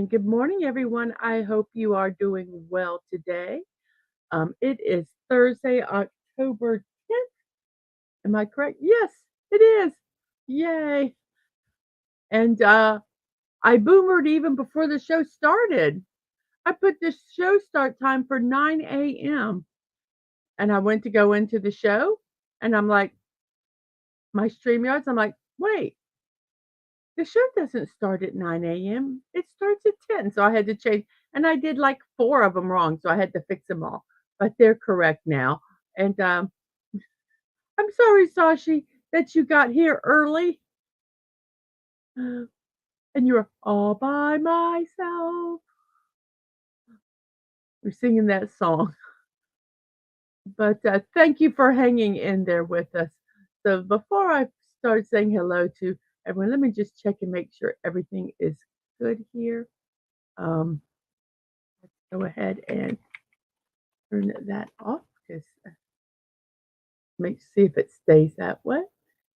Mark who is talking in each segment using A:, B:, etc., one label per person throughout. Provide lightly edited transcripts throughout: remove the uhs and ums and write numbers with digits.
A: Good morning, everyone. I hope you are doing well today. It is Thursday, October 10th. Am I correct? Yes, it is. Yay. And I boomered even before the show started. I put the show start time for 9 a.m. and I went to go into the show and I'm like, my StreamYards, I'm like, wait, the show doesn't start at 9 a.m. It starts at 10. So I had to change. And I did like four of them wrong. So I had to fix them all. But they're correct now. And I'm sorry, Sashi, that you got here early. And you were all by myself. We're singing that song. But thank you for hanging in there with us. So before I start saying hello to everyone, let me just check and make sure everything is good here. Um, go ahead and turn that off. Just see if it stays that way.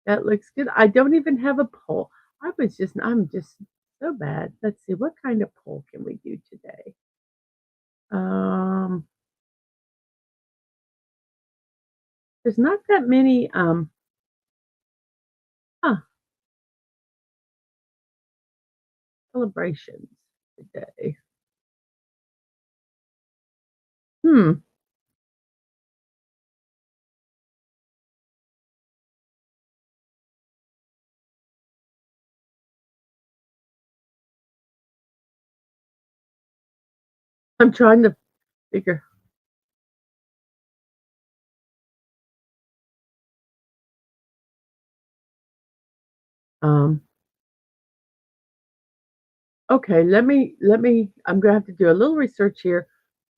A: That looks good. I don't even have a poll. I'm just so bad. Let's see, what kind of poll can we do today? Um, there's not that many, huh, celebrations today. Hmm. I'm trying to figure. Um, okay, I'm gonna have to do a little research here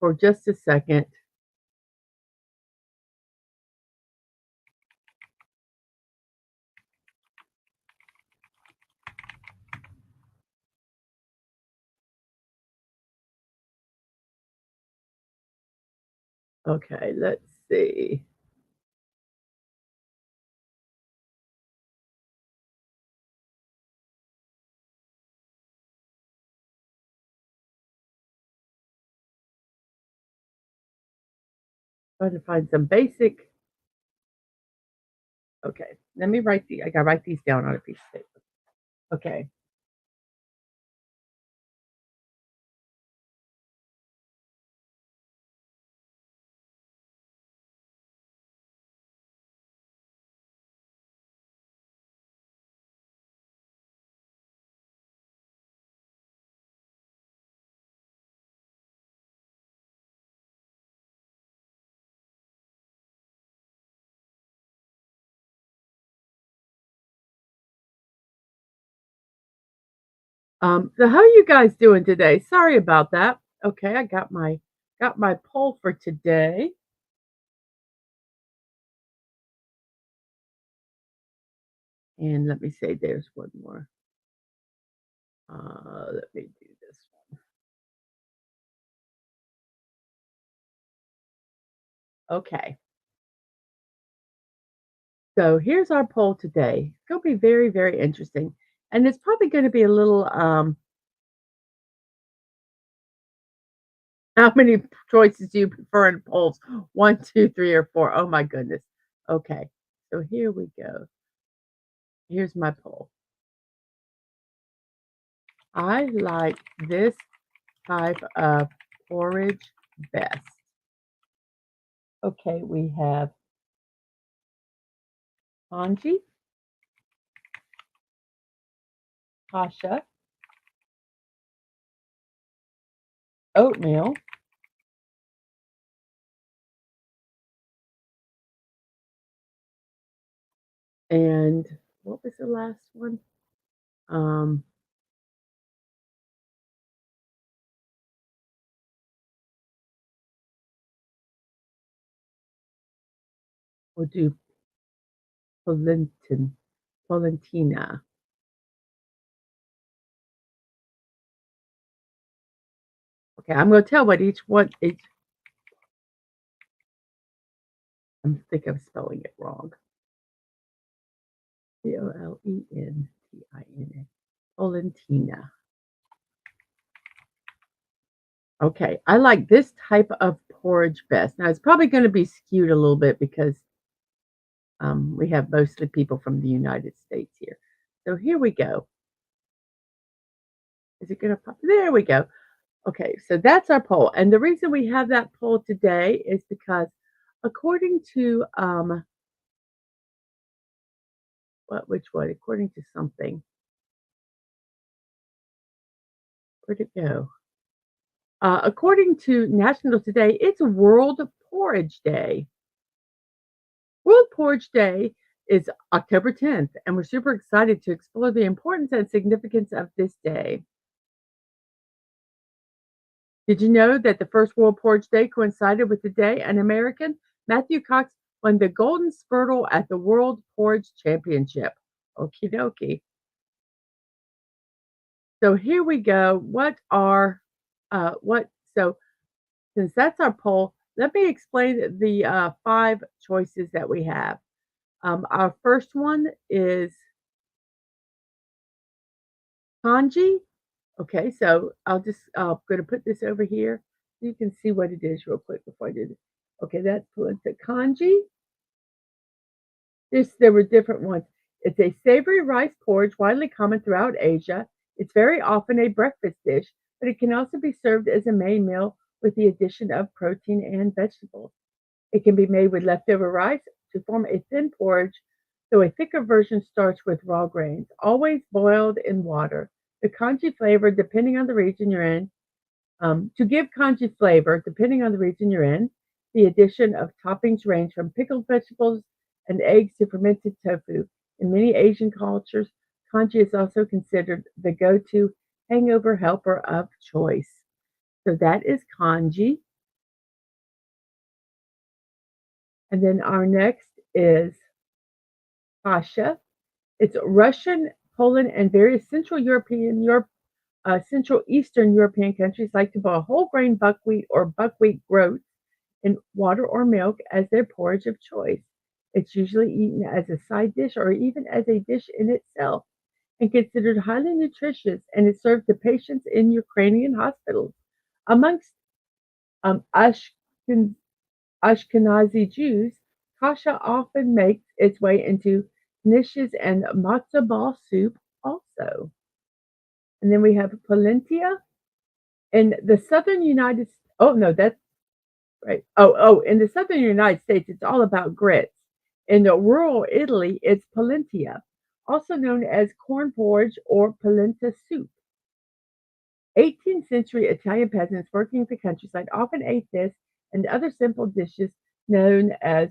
A: for just a second. Okay, let's see. Trying to find some basic. Okay, let me I gotta write these down on a piece of paper. Okay. So how are you guys doing today? Sorry about that. Okay, I got my poll for today. And let me say there's one more. Let me do this one. Okay. So here's our poll today. It's gonna be very, very interesting. And it's probably gonna be a little how many choices do you prefer in polls? One, two, three, or four? Oh my goodness. Okay. So here we go. Here's my poll. I like this type of porridge best. Okay, we have congee, kasha, oatmeal, and what was the last one? Um, we'll do polentina. Okay, I'm going to tell what each one. I think I'm spelling it wrong. Polentina. Polentina. Okay, I like this type of porridge best. Now, it's probably gonna be skewed a little bit because, we have mostly people from the United States here. So here we go. Is it gonna pop? There we go. Okay, so that's our poll, and the reason we have that poll today is because according to, which one? According to something. Where'd it go? According to National Today, it's World Porridge Day. World Porridge Day is October 10th, and we're super excited to explore the importance and significance of this day. Did you know that the first World Porridge Day coincided with the day an American, Matthew Cox, won the Golden Spurtle at the World Porridge Championship? Okie dokie. So here we go. What, so since that's our poll, let me explain the five choices that we have. Our first one is kanji. Okay, so gonna put this over here. So you can see what it is real quick before I do this. Okay, that's the kanji. There were different ones. It's a savory rice porridge widely common throughout Asia. It's very often a breakfast dish, but it can also be served as a main meal with the addition of protein and vegetables. It can be made with leftover rice to form a thin porridge, though a thicker version starts with raw grains, always boiled in water. The kanji flavor, depending on the region you're in, to give kanji flavor, depending on the region you're in, the addition of toppings range from pickled vegetables and eggs to fermented tofu. In many Asian cultures, kanji is also considered the go-to hangover helper of choice. So that is kanji. And then our next is kasha. It's Russian, Poland, and various Central Eastern European countries like to boil whole grain buckwheat or buckwheat groats in water or milk as their porridge of choice. It's usually eaten as a side dish or even as a dish in itself and considered highly nutritious and is served to patients in Ukrainian hospitals. Amongst Ashken, Ashkenazi Jews, kasha often makes its way into knishes and matzo ball soup also. And then we have polenta in the southern United States. Oh, no, that's right. In the southern United States, it's all about grits. In the rural Italy, it's polenta, also known as corn porridge or polenta soup. 18th century Italian peasants working the countryside often ate this and other simple dishes known as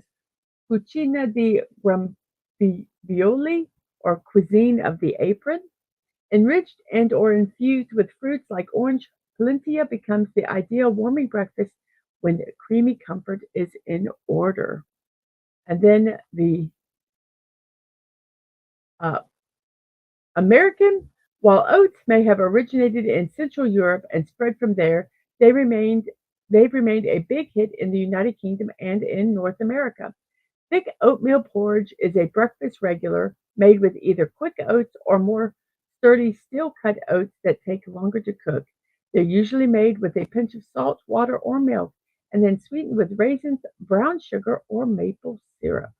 A: cucina di grembiuli or cuisine of the apron. Enriched and or infused with fruits like orange, polenta becomes the ideal warming breakfast when creamy comfort is in order. And then the uh, American, while oats may have originated in Central Europe and spread from there, they remained they've remained a big hit in the United Kingdom and in North America. Thick oatmeal porridge is a breakfast regular made with either quick oats or more sturdy steel cut oats that take longer to cook. They're usually made with a pinch of salt, water, or milk, and then sweetened with raisins, brown sugar, or maple syrup.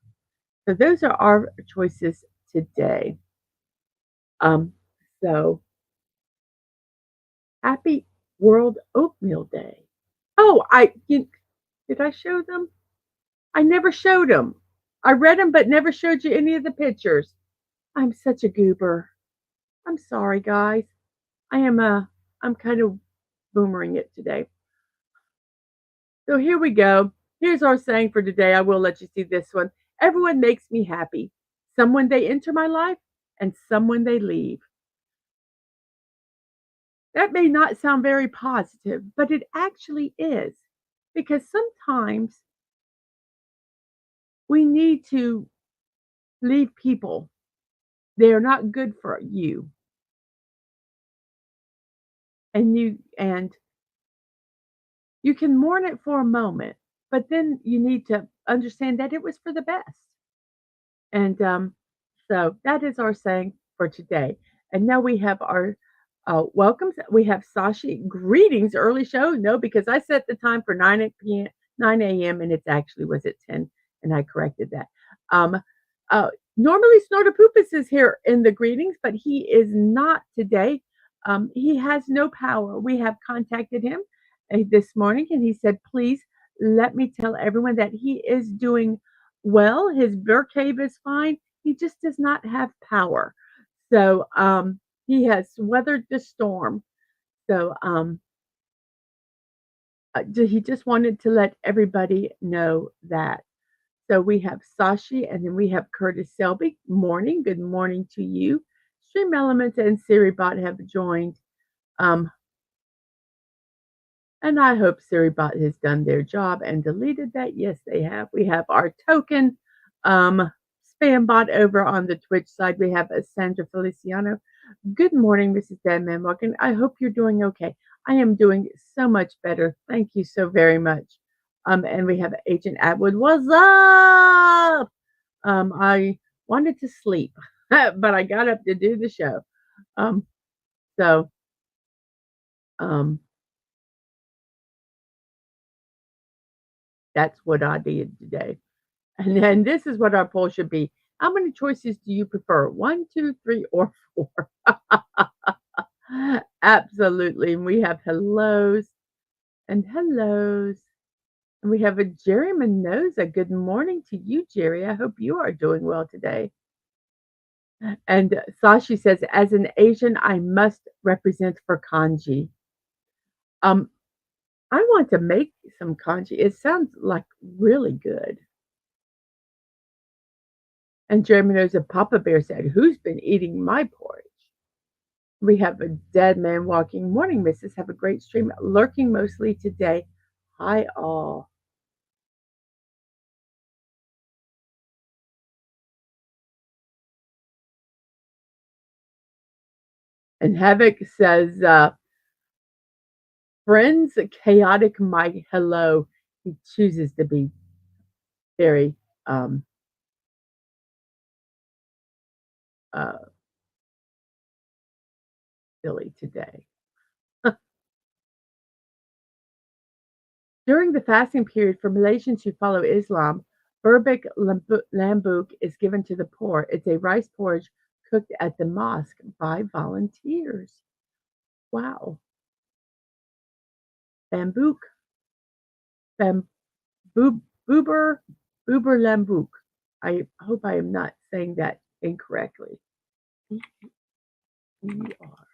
A: So those are our choices today. Um, so happy World Oatmeal Day. Oh, did I show them? I never showed them. I read them, but never showed you any of the pictures. I'm such a goober. I'm sorry, guys. I'm kind of boomering it today. So here we go. Here's our saying for today. I will let you see this one. Everyone makes me happy. Someone they enter my life and someone they leave. That may not sound very positive, but it actually is. Because sometimes we need to leave people. They are not good for you. And you can mourn it for a moment, but then you need to understand that it was for the best. And so that is our saying for today. And now we have our welcome. We have Sashi. Greetings, early show. No, because I set the time for 9 p.m., 9 a.m., and it actually was at 10, and I corrected that. Um, uh, Normally, Snortopoopas is here in the greetings, but he is not today. He has no power. We have contacted him this morning, and he said, please let me tell everyone that he is doing well. His bear cave is fine. He just does not have power. So, he has weathered the storm. So, he just wanted to let everybody know that. So we have Sashi and then we have Curtis Selby. Morning. Good morning to you. Stream Elements and SiriBot have joined. Um, and I hope SiriBot has done their job and deleted that. Yes, they have. We have our token spam bot over on the Twitch side. We have Sandra Feliciano. Good morning, Mrs. DadmanWalking. I hope you're doing okay. I am doing so much better. Thank you so very much. And we have Agent Atwood. What's up? I wanted to sleep, but I got up to do the show. Um, so um, that's what I did today. And then this is what our poll should be. How many choices do you prefer? One, two, three, or four? Absolutely. And we have hellos and hellos. And we have a Jerry Mendoza. Good morning to you, Jerry. I hope you are doing well today. And Sashi says, as an Asian, I must represent for kanji. Um, I want to make some kanji. It sounds like really good. And Jeremy knows that Papa Bear said, who's been eating my porridge? We have a dead man walking. Morning, missus. Have a great stream. Lurking mostly today. Hi, all. And Havoc says, friends, chaotic Mike, hello. He chooses to be very um, uh, silly today. During the fasting period for Malaysians who follow Islam, Berbik Lambuk is given to the poor. It's a rice porridge cooked at the mosque by volunteers. Wow. Bambuk, bam, boober, boober lambuk. I hope I am not saying that incorrectly. E-R.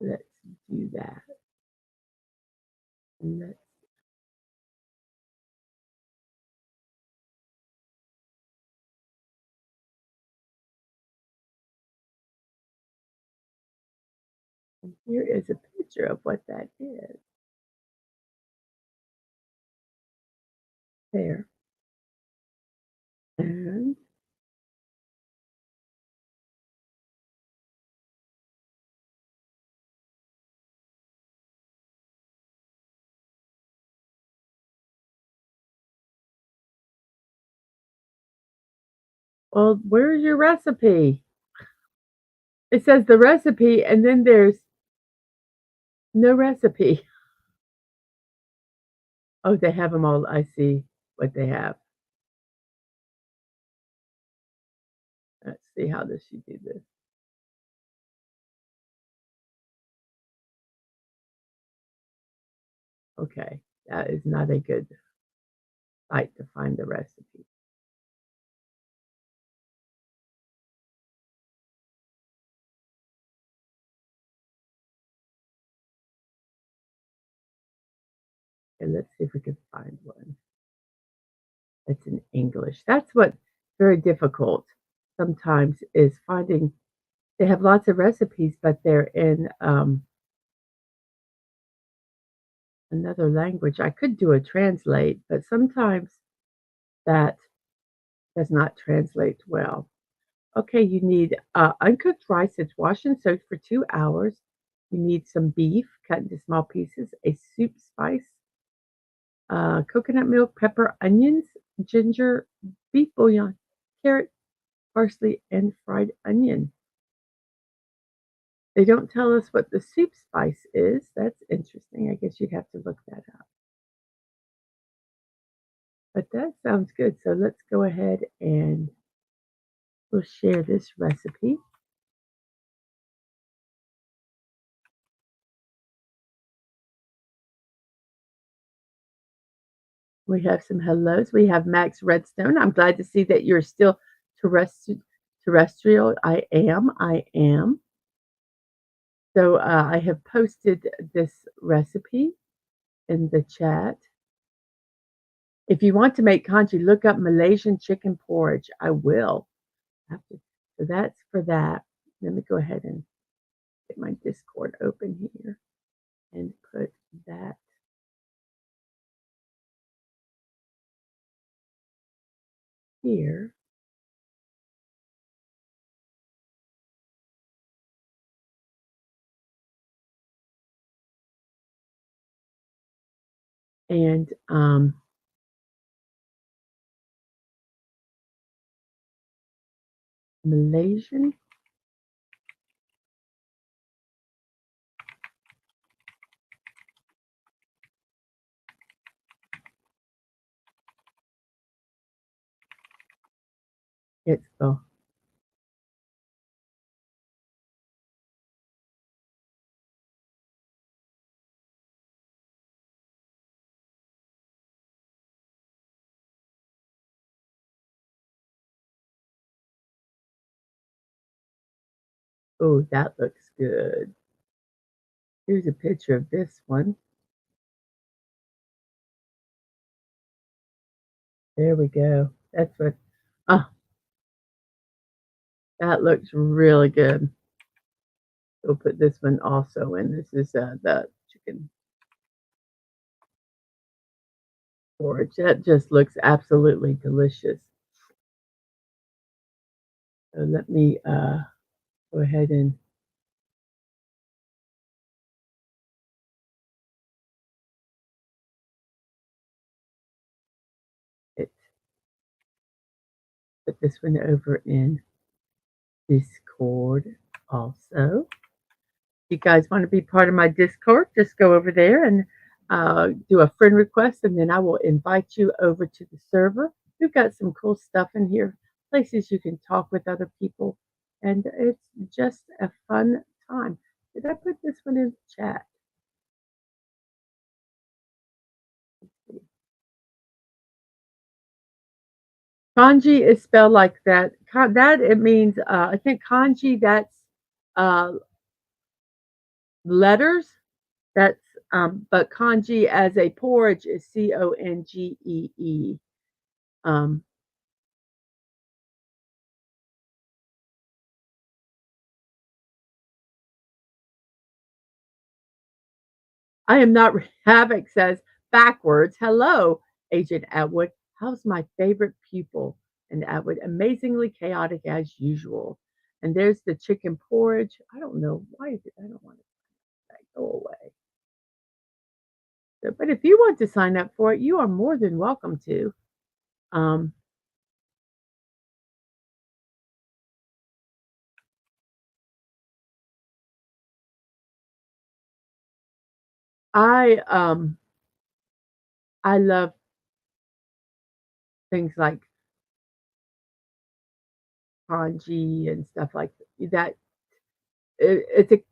A: Let's do that. Let's, here is a picture of what that is. There. And well, where's your recipe? It says the recipe, and then there's no recipe. Oh, they have them all. I see what they have. Let's see how does she do this. Okay, that is not a good site to find the recipe. And let's see if we can find one. It's in English. That's what's very difficult sometimes is finding. They have lots of recipes, but they're in another language. I could do a translate, but sometimes that does not translate well. Okay, you need uncooked rice that's washed and soaked for 2 hours. You need some beef cut into small pieces, a soup spice, coconut milk, pepper, onions, ginger, beef bouillon, carrot, parsley, and fried onion. They don't tell us what the soup spice is. That's interesting. I guess you'd have to look that up. But that sounds good. So let's go ahead and we'll share this recipe. We have some hellos. We have Max Redstone. I'm glad to see that you're still terrestrial. I am. I am. So I have posted this recipe in the chat. If you want to make congee, look up Malaysian chicken porridge. I will. So that's for that. Let me go ahead and get my Discord open here and put that here. And Malaysian. It's oh, that looks good. Here's a picture of this one. There we go. That's what. Oh, that looks really good. We'll put this one also in. This is the chicken porridge. That just looks absolutely delicious. So let me go ahead and it, put this one over in Discord also. If you guys want to be part of my Discord, just go over there and do a friend request, and then I will invite you over to the server. We've got some cool stuff in here, places you can talk with other people, and it's just a fun time. Did I put this one in the chat? Kanji is spelled like that. That it means I think kanji. That's uh, letters. That's but kanji as a porridge is Congee. Um, I am not. Havoc says backwards. Hello, Agent Atwood. How's my favorite pupil? And Atwood, amazingly chaotic as usual. And there's the chicken porridge. I don't know why is it. I don't want to go away. So, but if you want to sign up for it, you are more than welcome to. Um, I um, I love things like kanji and stuff like that. It's a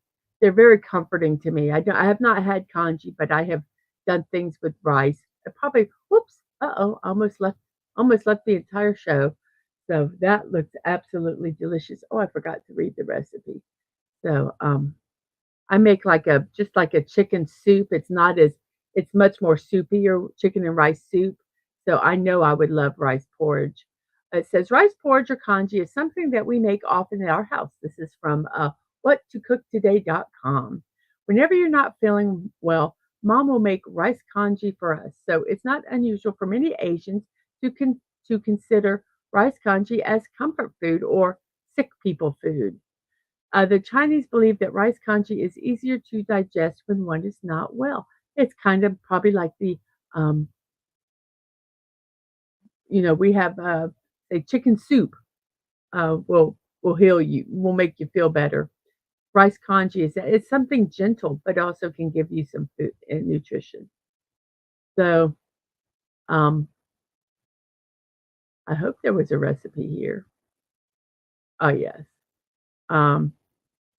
A: they're very comforting to me. I have not had kanji, but I have done things with rice. I probably whoops, uh-oh, almost left the entire show. So that looks absolutely delicious. Oh, I forgot to read the recipe. So I make like a just like a chicken soup. It's much more soupier chicken and rice soup. So I know I would love rice porridge. It says rice porridge or congee is something that we make often at our house. This is from whattocooktoday.com. Whenever you're not feeling well, mom will make rice congee for us. So it's not unusual for many Asians to consider rice congee as comfort food or sick people food. The Chinese believe that rice congee is easier to digest when one is not well. It's kind of probably like um, we have, say, chicken soup will heal you, will make you feel better. Rice congee it's something gentle, but also can give you some food and nutrition. So, um, I hope there was a recipe here. Oh, yes. Um,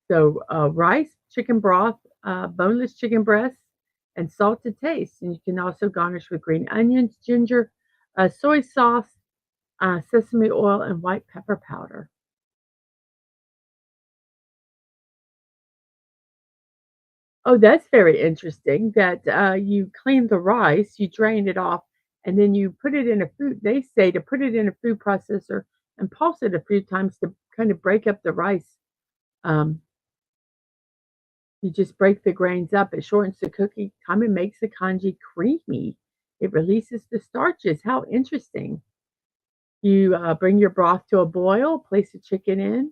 A: rice, chicken broth, boneless chicken breasts, and salt to taste. And you can also garnish with green onions, ginger, soy sauce, sesame oil, and white pepper powder. Oh, that's very interesting that, you clean the rice, you drain it off, and then you put it in a food they say to put it in a food processor and pulse it a few times to kind of break up the rice. Um, you just break the grains up, it shortens the cooking time and makes the congee creamy. It releases the starches. How interesting. You, bring your broth to a boil, place the chicken in,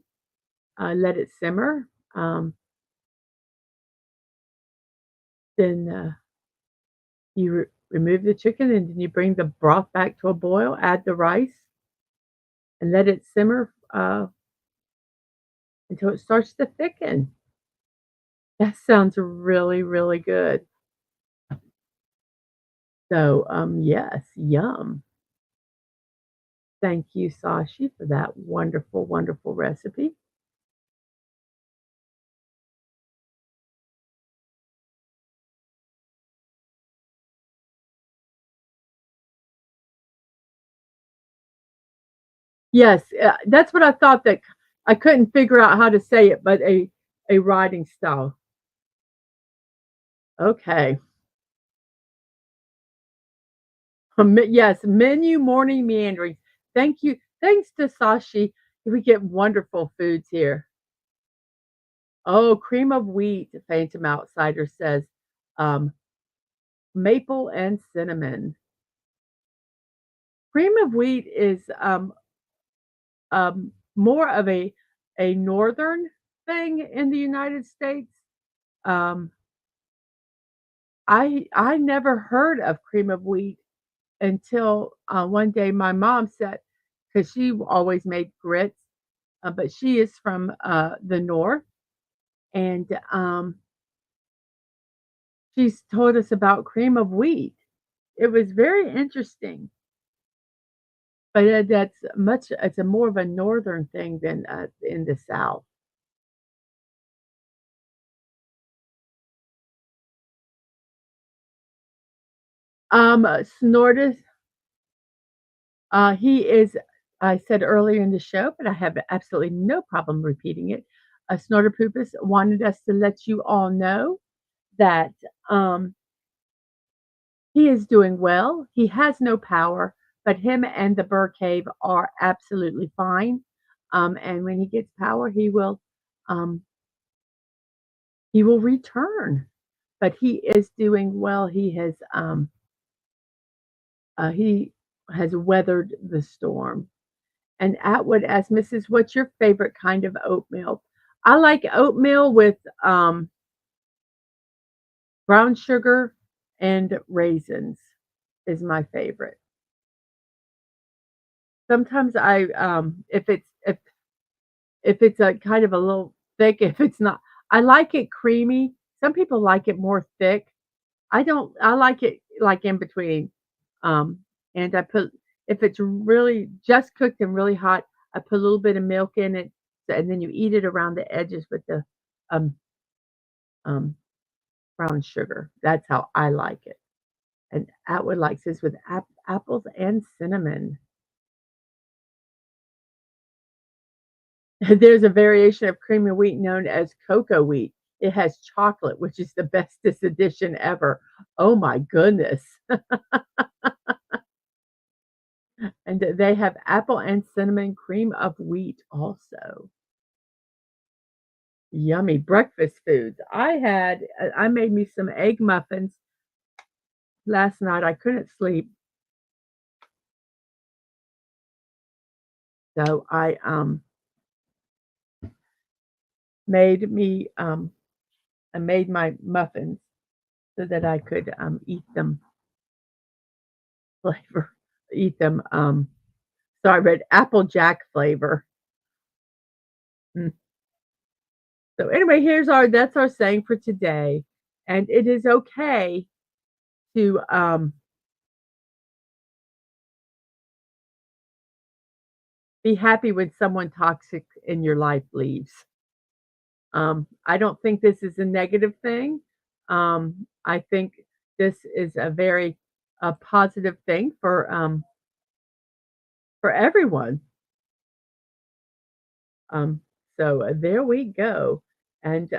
A: let it simmer, then, you remove the chicken, and then you bring the broth back to a boil, add the rice, and let it simmer, until it starts to thicken. That sounds really, really good. So, yes, yum. Thank you, Sashi, for that wonderful, wonderful recipe. Yes, that's what I thought that I couldn't figure out how to say it, but a writing style. Okay. Yes, menu morning meanderings. Thank you. Thanks to Sashi, we get wonderful foods here. Oh, cream of wheat, Phantom Outsider says. Um, Maple and cinnamon. Cream of wheat is more of a northern thing in the United States. Um, I never heard of cream of wheat until one day my mom said, because she always made grits, but she is from the north, and she's told us about cream of wheat. It was very interesting. But, it's a more of a northern thing than, in the South. Snortis, he is I said earlier in the show, but I have absolutely no problem repeating it. Snorterpoopus wanted us to let you all know that, um, he is doing well. He has no power, but him and the Burr Cave are absolutely fine. And when he gets power, um, he will return. But he is doing well. He has weathered the storm. And Atwood asks, Mrs. What's your favorite kind of oatmeal? I like oatmeal with brown sugar and raisins is my favorite. Sometimes if it's a kind of a little thick, if it's not, I like it creamy. Some people like it more thick. I don't. I like it like in between. Um, and I put if it's really just cooked and really hot, I put a little bit of milk in it, and then you eat it around the edges with the um um brown sugar. That's how I like it. And Atwood likes this with apples and cinnamon. There's a variation of cream of wheat known as cocoa wheat. It has chocolate, which is the bestest addition ever. Oh my goodness. And they have apple and cinnamon cream of wheat also. Yummy breakfast foods. I made me some egg muffins last night. I couldn't sleep. So made me, I made my muffins so that I could, eat them flavor eat them, so I read Applejack flavor. Mm. So anyway, here's our that's our saying for today, and it is okay to, be happy when someone toxic in your life leaves. I don't think this is a negative thing. I think this is a very, positive thing for everyone. Um, so there we go. And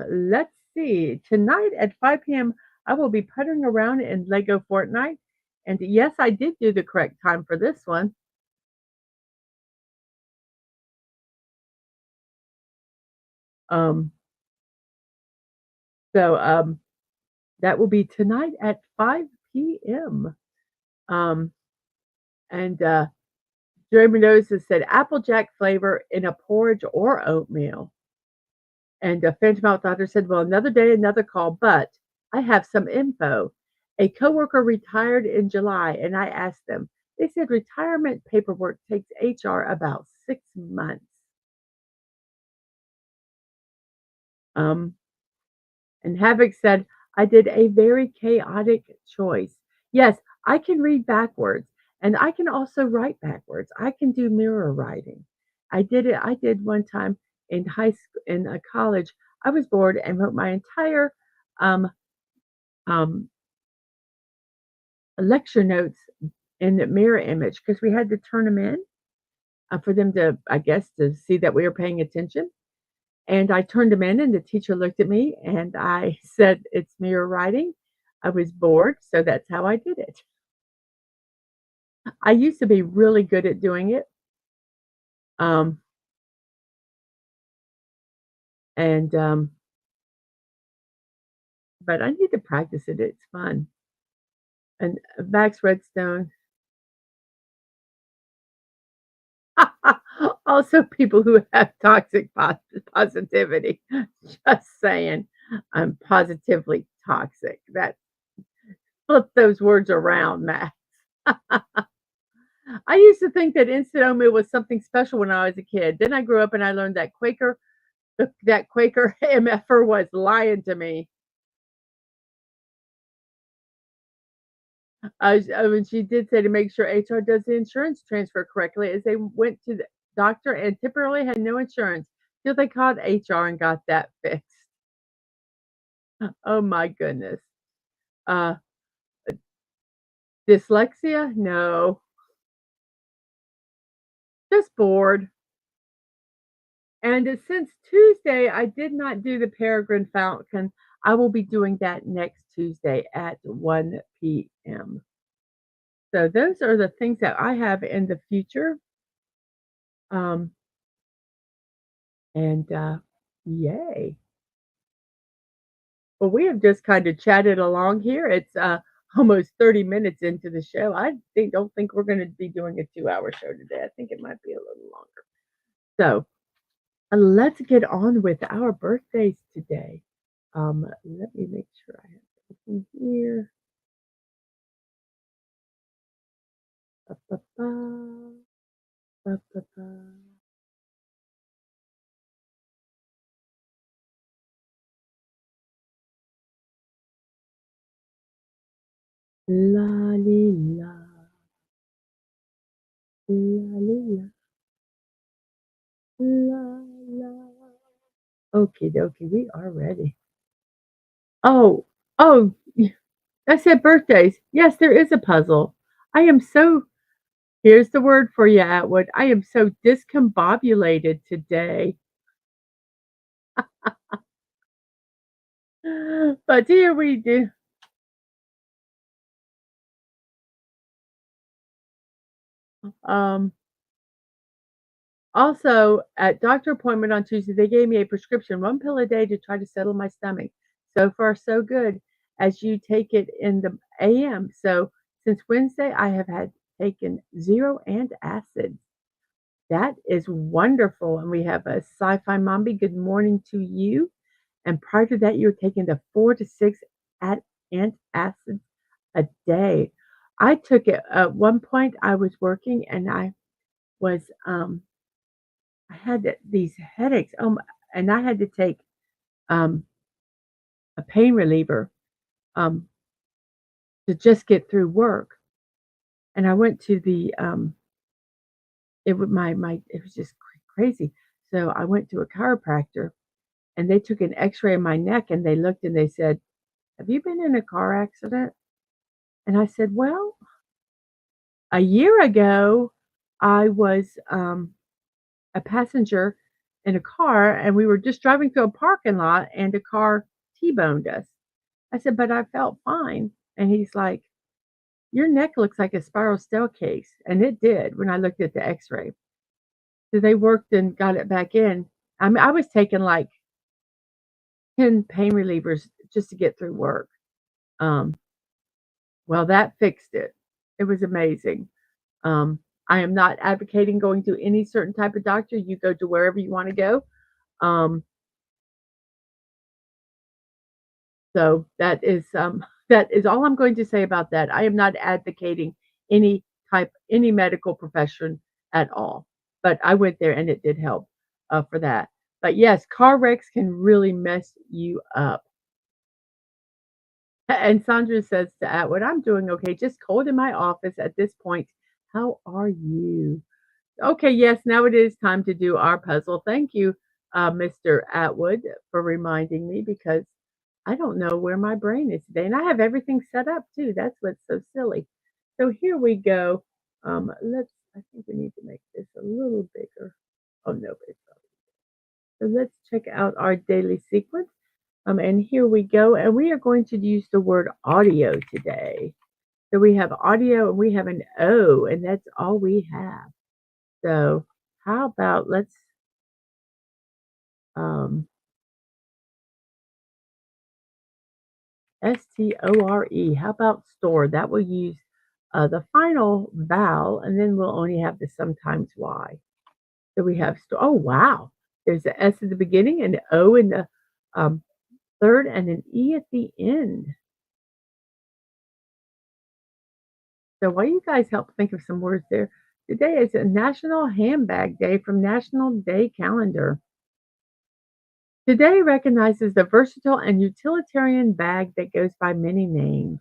A: let's see. Tonight at 5 p.m., I will be puttering around in Lego Fortnite. And yes, I did do the correct time for this one. Um, so that will be tonight at 5 p.m. Um, and Jerry Mendoza said Applejack flavor in a porridge or oatmeal. And Phantom Out Doctor said, well, another day, another call, but I have some info. A coworker retired in July, and I asked them. They said retirement paperwork takes HR about 6 months. Um, and Havoc said, I did a very chaotic choice. Yes, I can read backwards, and I can also write backwards. I can do mirror writing. I did it. I did one time in high school, in a college. I was bored and wrote my entire um, um, lecture notes in the mirror image because we had to turn them in for them to, I guess, to see that we were paying attention. And I turned them in, and the teacher looked at me, and I said, "It's mirror writing." I was bored, so that's how I did it. I used to be really good at doing it, um, and but I need to practice it. It's fun. And Max Redstone, also people who have toxic positivity. Just saying, I'm positively toxic. That flip those words around, Max. I used to think that instant oatmeal was something special when I was a kid. Then I grew up and I learned that that Quaker MFer was lying to me. And she did say to make sure HR does the insurance transfer correctly as they went to the doctor and temporarily had no insurance till they called HR and got that fixed. Oh my goodness. Uh, Dyslexia? No, just bored. And since Tuesday, I did not do the Peregrine Falcon. I will be doing that next Tuesday at 1 p.m. So those are the things that I have in the future. Um, and yay. Well, we have just kind of chatted along here. It's almost 30 minutes into the show. Don't think we're going to be doing a 2 hour show today. I think it might be a little longer. So let's get on with our birthdays today. Let me make sure I have everything here. Ba, ba, ba, ba, ba, ba. La li la, la li la, la la. Okay, dokie, we are ready. Oh, oh, I said birthdays. Yes, there is a puzzle. I am so, here's the word for you, Atwood. I am so discombobulated today. But here we do. Um, Also, at doctor appointment on Tuesday, they gave me a prescription, 1 pill a day to try to settle my stomach. So far, so good, as you take it in the AM. So since Wednesday, I have had taken zero antacids. That is wonderful, and we have a Sci-Fi Mommy, good morning to you, and prior to that, you were taking the 4 to 6 at antacids a day. I took it at one point, I was working and was, I had these headaches, and I had to take, um, a pain reliever, um, to just get through work, and I went to the, it was my it was just crazy. So I went to a chiropractor and they took an x-ray of my neck and they looked and they said, "Have you been in a car accident?" And I said, "Well, a year ago I was a passenger in a car and we were just driving through a parking lot and a car T-boned us." I said, "But I felt fine." And he's like, "Your neck looks like a spiral staircase." And it did when I looked at the x-ray. So they worked and got it back in. I mean, I was taking like 10 pain relievers just to get through work. Um, well, that fixed it. It was amazing. Um, I am not advocating going to any certain type of doctor. You go to wherever you want to go. Um, so that is all I'm going to say about that. I am not advocating any medical profession at all. But I went there and it did help for that. But yes, car wrecks can really mess you up. And Sandra says to Atwood, "I'm doing okay, just cold in my office at this point. How are you?" Okay, yes, now it is time to do our puzzle. Thank you, Mr. Atwood, for reminding me because I don't know where my brain is today. And I have everything set up too. That's what's so silly. So here we go. I think we need to make this a little bigger. Oh, no, it's not. So let's check out our daily sequence. And here we go. And we are going to use the word audio today. So we have audio and we have an O, and that's all we have. So how about let's um, store? How about store? That will use the final vowel, and then we'll only have the sometimes Y. So we have store. Oh wow! There's an S at the beginning, and an O in the um, third, and an E at the end. So while you guys help think of some words there, today is a National Handbag Day from National Day Calendar. Today recognizes the versatile and utilitarian bag that goes by many names.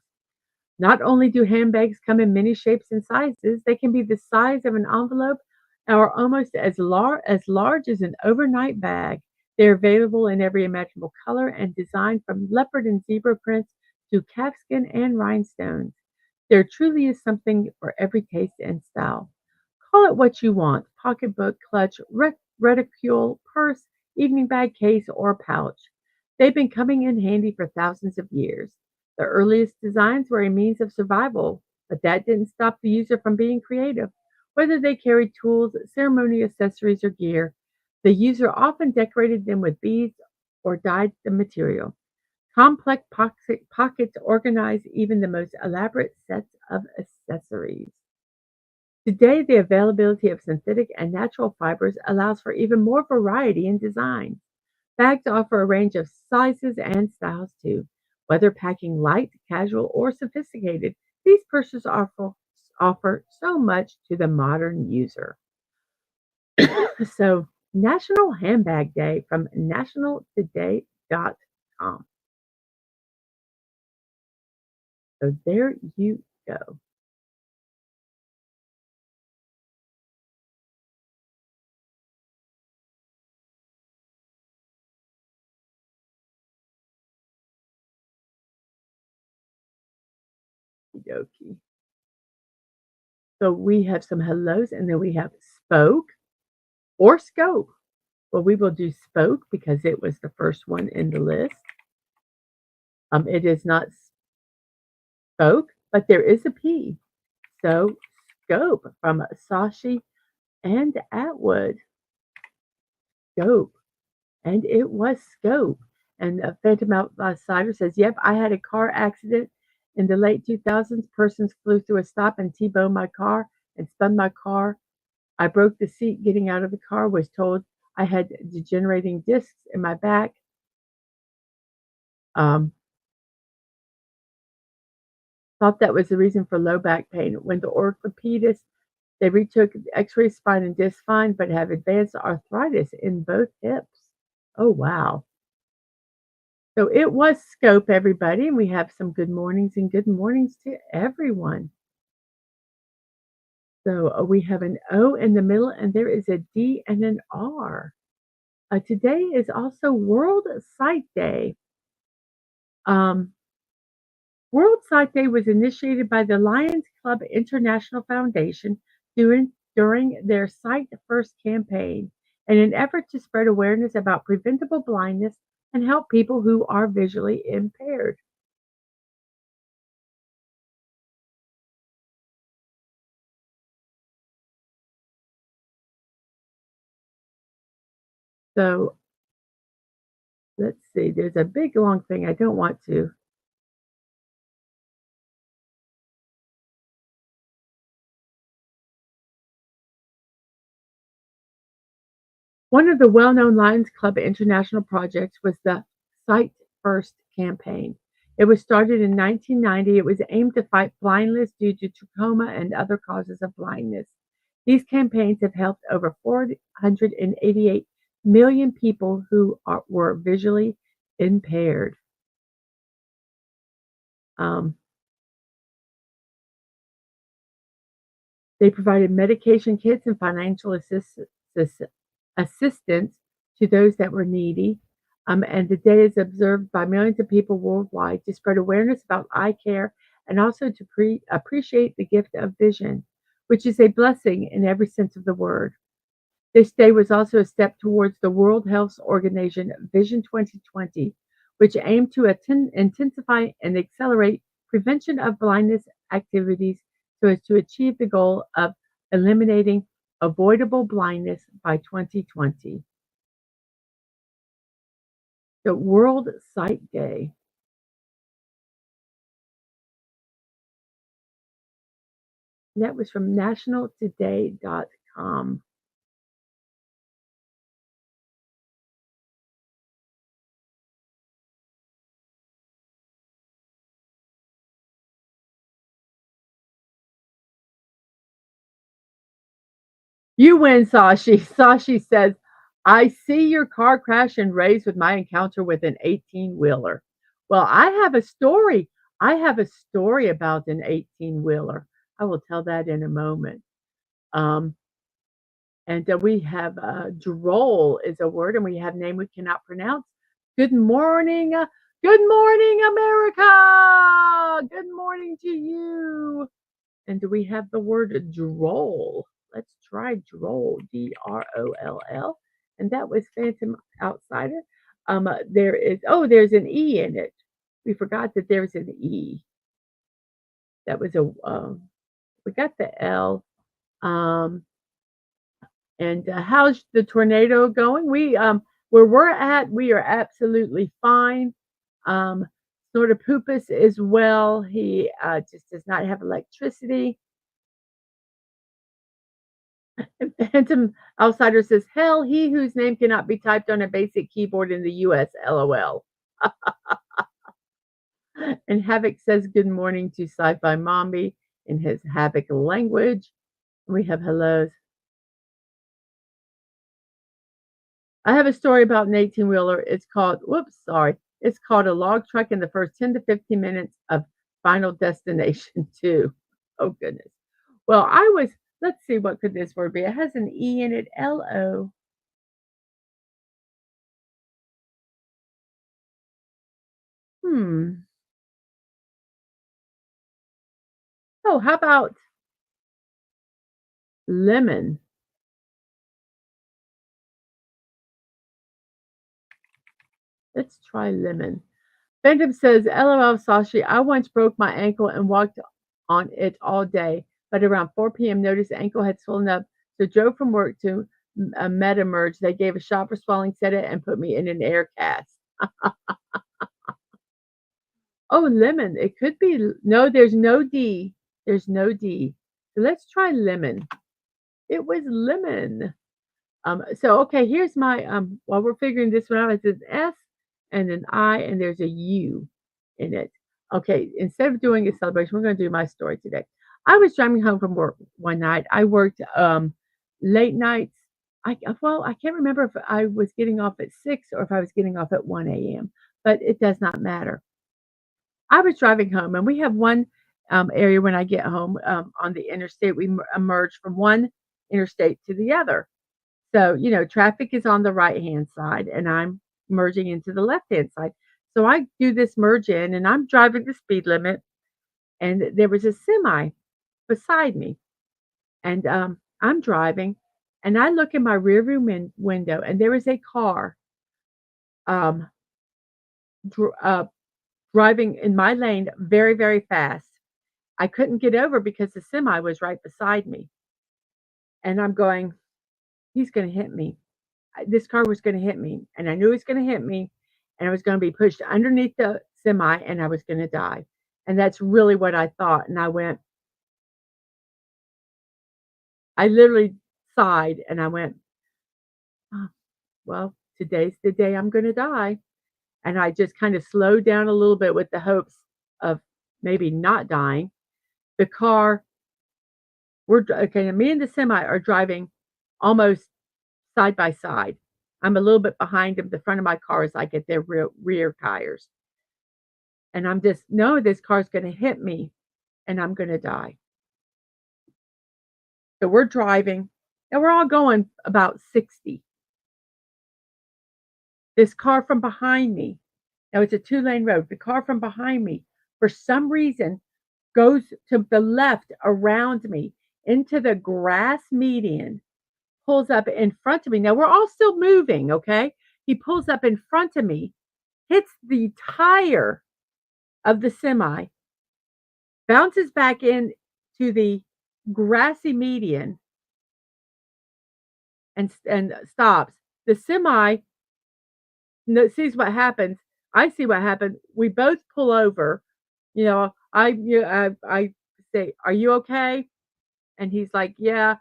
A: Not only do handbags come in many shapes and sizes, they can be the size of an envelope or almost as large as an overnight bag. They're available in every imaginable color and design from leopard and zebra prints to calfskin and rhinestones. There truly is something for every taste and style. Call it what you want: pocketbook, clutch, reticule, purse, evening bag, case, or pouch. They've been coming in handy for thousands of years. The earliest designs were a means of survival, but that didn't stop the user from being creative. Whether they carried tools, ceremony accessories, or gear, the user often decorated them with beads or dyed the material. Complex pockets organize even the most elaborate sets of accessories. Today, the availability of synthetic and natural fibers allows for even more variety in design. Bags offer a range of sizes and styles too. Whether packing light, casual, or sophisticated, these purses offer so much to the modern user. So, National Handbag Day from nationaltoday.com. So, there you go. Okey-dokey. So, we have some hellos and then we have spoke or scope. Well, we will do spoke because it was the first one in the list. It is not spoke, but there is a P. So scope from Sashi and Atwood. Scope. And it was scope. And Phantom Outsider says, "Yep, I had a car accident in the late 2000s. Persons flew through a stop and T-boned my car and spun my car I broke the seat getting out of the car, was told I had degenerating discs in my back. Um, Thought that was the reason for low back pain. Went to orthopedist. They retook X-ray spine and disc fine, but have advanced arthritis in both hips. Oh wow! So it was scope, everybody, and we have some good mornings and good mornings to everyone. So we have an O in the middle, and there is a D and an R. Today is also World Sight Day. Um, World Sight Day was initiated by the Lions Club International Foundation during their Sight First campaign in an effort to spread awareness about preventable blindness and help people who are visually impaired. So let's see, there's a big long thing I don't want to. One of the well-known Lions Club international projects was the Sight First campaign. It was started in 1990. It was aimed to fight blindness due to trachoma and other causes of blindness. These campaigns have helped over 488 million people who were visually impaired. Um, They provided medication kits and financial assistance to those that were needy. And the day is observed by millions of people worldwide to spread awareness about eye care and also to appreciate the gift of vision, which is a blessing in every sense of the word. This day was also a step towards the World Health Organization Vision 2020, which aimed to intensify and accelerate prevention of blindness activities so as to achieve the goal of eliminating avoidable blindness by 2020. The World Sight Day. That was from nationaltoday.com. You win, Sashi. Sashi says, I see your car crash and raised with my encounter with an 18-wheeler. Well, I have a story. I have a story about an 18-wheeler. I will tell that in a moment. Um, and we have droll is a word, and we have name we cannot pronounce. Good morning. Good morning, America. Good morning to you. And do we have the word droll? Let's try droll, Droll. And that was Phantom Outsider. There's an E in it. We forgot that there's an E. That was we got the L. Um, and how's the tornado going? Where we're at, we are absolutely fine. Um, Sort of Poopus is well. He just does not have electricity. Phantom Outsider says, hell, he whose name cannot be typed on a basic keyboard in the US, LOL. And Havoc says, good morning to Sci Fi Mommy in his Havoc language. We have hellos. I have a story about an 18-wheeler. It's called A Log Truck in the first 10 to 15 minutes of Final Destination 2. Oh, goodness. Well, let's see, what could this word be? It has an E in it, LO. Hmm. Oh, how about lemon? Let's try lemon. Phantom says, LOL, Sashi, I once broke my ankle and walked on it all day, but around 4 p.m. noticed the ankle had swollen up, so drove from work to MetaMerge. They gave a shot for swelling, set it, and put me in an air cast. Oh, lemon. It could be. No, there's no D. There's no D. So let's try lemon. It was lemon. So okay, here's my while we're figuring this one out, it's an S and an I and there's a U in it. Okay, instead of doing a celebration, we're gonna do my story today. I was driving home from work one night. I worked late nights. I can't remember if I was getting off at 6 or if I was getting off at 1 a.m., but it does not matter. I was driving home and we have one area when I get home on the interstate, we emerge from one interstate to the other. So, traffic is on the right-hand side and I'm merging into the left-hand side. So I do this merge in and I'm driving the speed limit and there was a semi beside me and I'm driving and I look in my rearview window and there is a car um, dr- uh, driving in my lane very, very fast. I couldn't get over because the semi was right beside me. And I'm going, he's going to hit me. This car was gonna hit me, and I knew it was gonna hit me, and I was gonna be pushed underneath the semi, and I was gonna die, and that's really what I thought, and I literally sighed, and I went, "Oh, well, today's the day I'm gonna die," and I just kinda slowed down a little bit with the hopes of maybe not dying. The car okay, me and the semi are driving almost side by side. I'm a little bit behind him. The front of my car is, like, at their rear tires. And I'm just, "No, this car's gonna hit me and I'm gonna die." So we're driving and we're all going about 60. This car from behind me, now it's a two-lane road, the car from behind me, for some reason, goes to the left around me into the grass median, pulls up in front of me. Now we're all still moving, okay? He pulls up in front of me, hits the tire of the semi, bounces back in to the grassy median and stops. The semi sees what happens. I see what happened. We both pull over. I say, "Are you okay?" And he's like, "Yeah."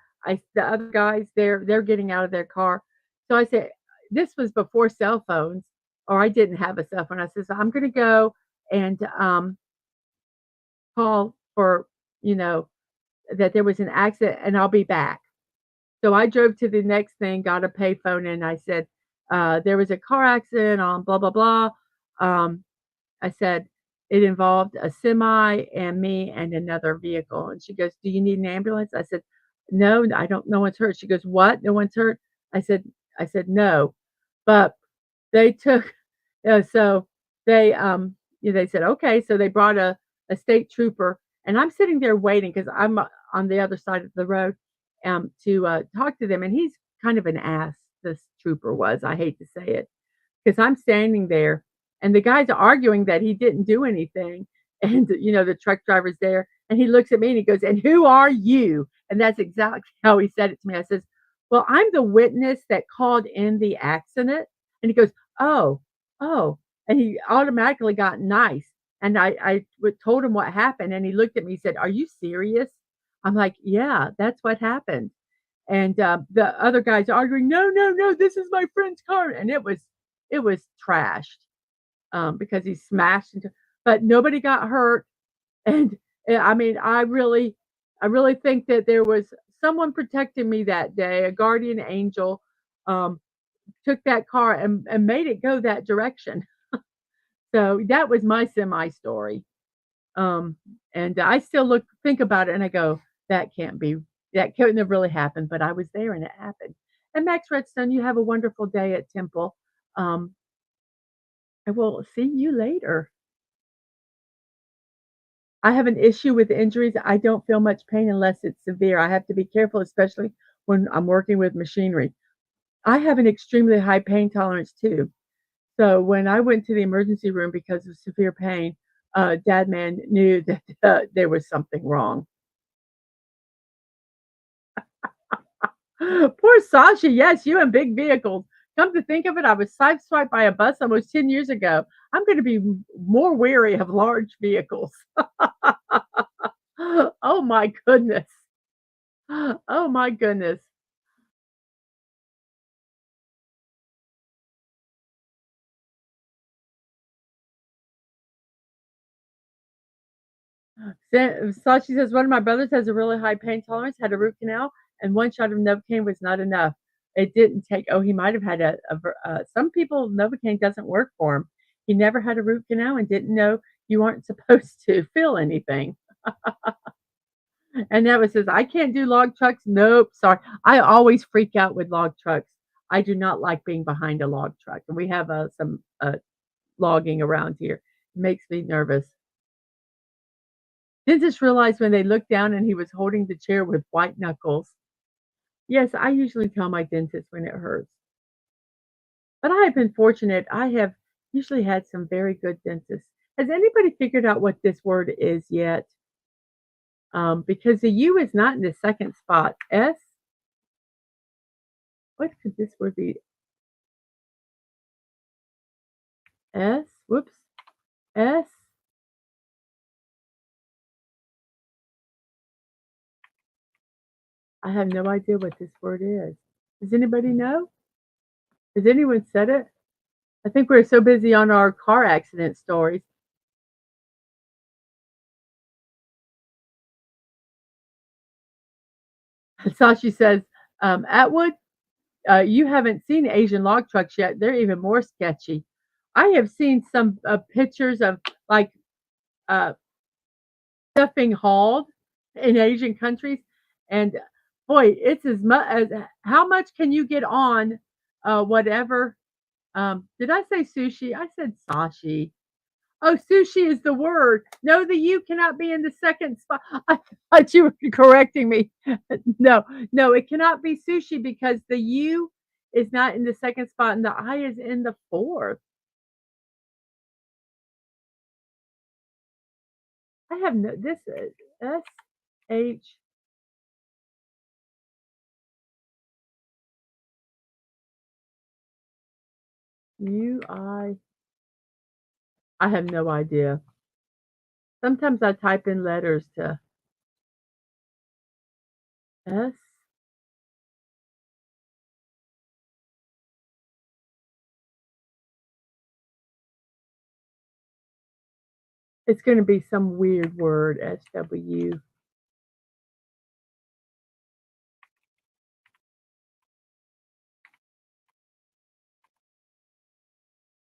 A: The other guys, they're getting out of their car. So I said, this was before cell phones, or I didn't have a cell phone. I said, "So I'm gonna go and call for you know that there was an accident, and I'll be back." So I drove to the next thing, got a payphone, and I said, "There was a car accident on blah, blah, blah." Um, I said, "It involved a semi and me and another vehicle." And she goes, "Do you need an ambulance?" I said, "No, I don't. No one's hurt." She goes, "What? No one's hurt?" I said, "No." But they took, so they said, "Okay." So they brought a state trooper, and I'm sitting there waiting because I'm on the other side of the road to talk to them. And he's kind of an ass, this trooper was. I hate to say it because I'm standing there and the guy's arguing that he didn't do anything. And, the truck driver's there and he looks at me and he goes, "And who are you?" And that's exactly how he said it to me. I says, "Well, I'm the witness that called in the accident." And he goes, "Oh, oh." And he automatically got nice. And told him what happened. And he looked at me, he said, "Are you serious?" I'm like, "Yeah, that's what happened." And the other guys arguing, "No, no, no, this is my friend's car." And it was trashed because he smashed into, but nobody got hurt. And I mean, I really think that there was someone protecting me that day. A guardian angel um, took that car and made it go that direction. So that was my semi story. Um, and I still think about it and I go, that couldn't have really happened, but I was there and it happened. And Max Redstone, you have a wonderful day at Temple. Um, I will see you later. I have an issue with injuries. I don't feel much pain unless it's severe. I have to be careful, especially when I'm working with machinery. I have an extremely high pain tolerance too. So when I went to the emergency room because of severe pain, Dadman knew that there was something wrong. Poor Sasha. Yes, you and big vehicles. Come to think of it, I was sideswiped by a bus almost 10 years ago. I'm going to be more wary of large vehicles. Oh my goodness. Oh my goodness. Sachi says, "One of my brothers has a really high pain tolerance, had a root canal, and one shot of Novocaine was not enough. It didn't take." Oh, he might have had some people, Novocaine doesn't work for him. He never had a root canal and didn't know you aren't supposed to feel anything. And that was his, "I can't do log trucks. Nope, sorry." I always freak out with log trucks. I do not like being behind a log truck. And we have some logging around here. It makes me nervous. Didn't realize when they looked down and he was holding the chair with white knuckles. Yes, I usually tell my dentist when it hurts. But I have been fortunate. I have usually had some very good dentists. Has anybody figured out what this word is yet? Because the U is not in the second spot. S, what could this word be? S, whoops, S. I have no idea what this word is. Does anybody know? Has anyone said it? I think we're so busy on our car accident stories. Sashi says, Atwood, you haven't seen Asian log trucks yet. They're even more sketchy. I have seen some pictures of like uh, stuff being hauled in Asian countries, and boy, it's as much as how much can you get on whatever. Did I say sushi? I said sashi. Oh, sushi is the word. No, the U cannot be in the second spot. I thought you were correcting me. No, no, it cannot be sushi because the U is not in the second spot and the I is in the fourth. I have no, this is SH. I have no idea. Sometimes I type in letters to S. It's going to be some weird word, SW.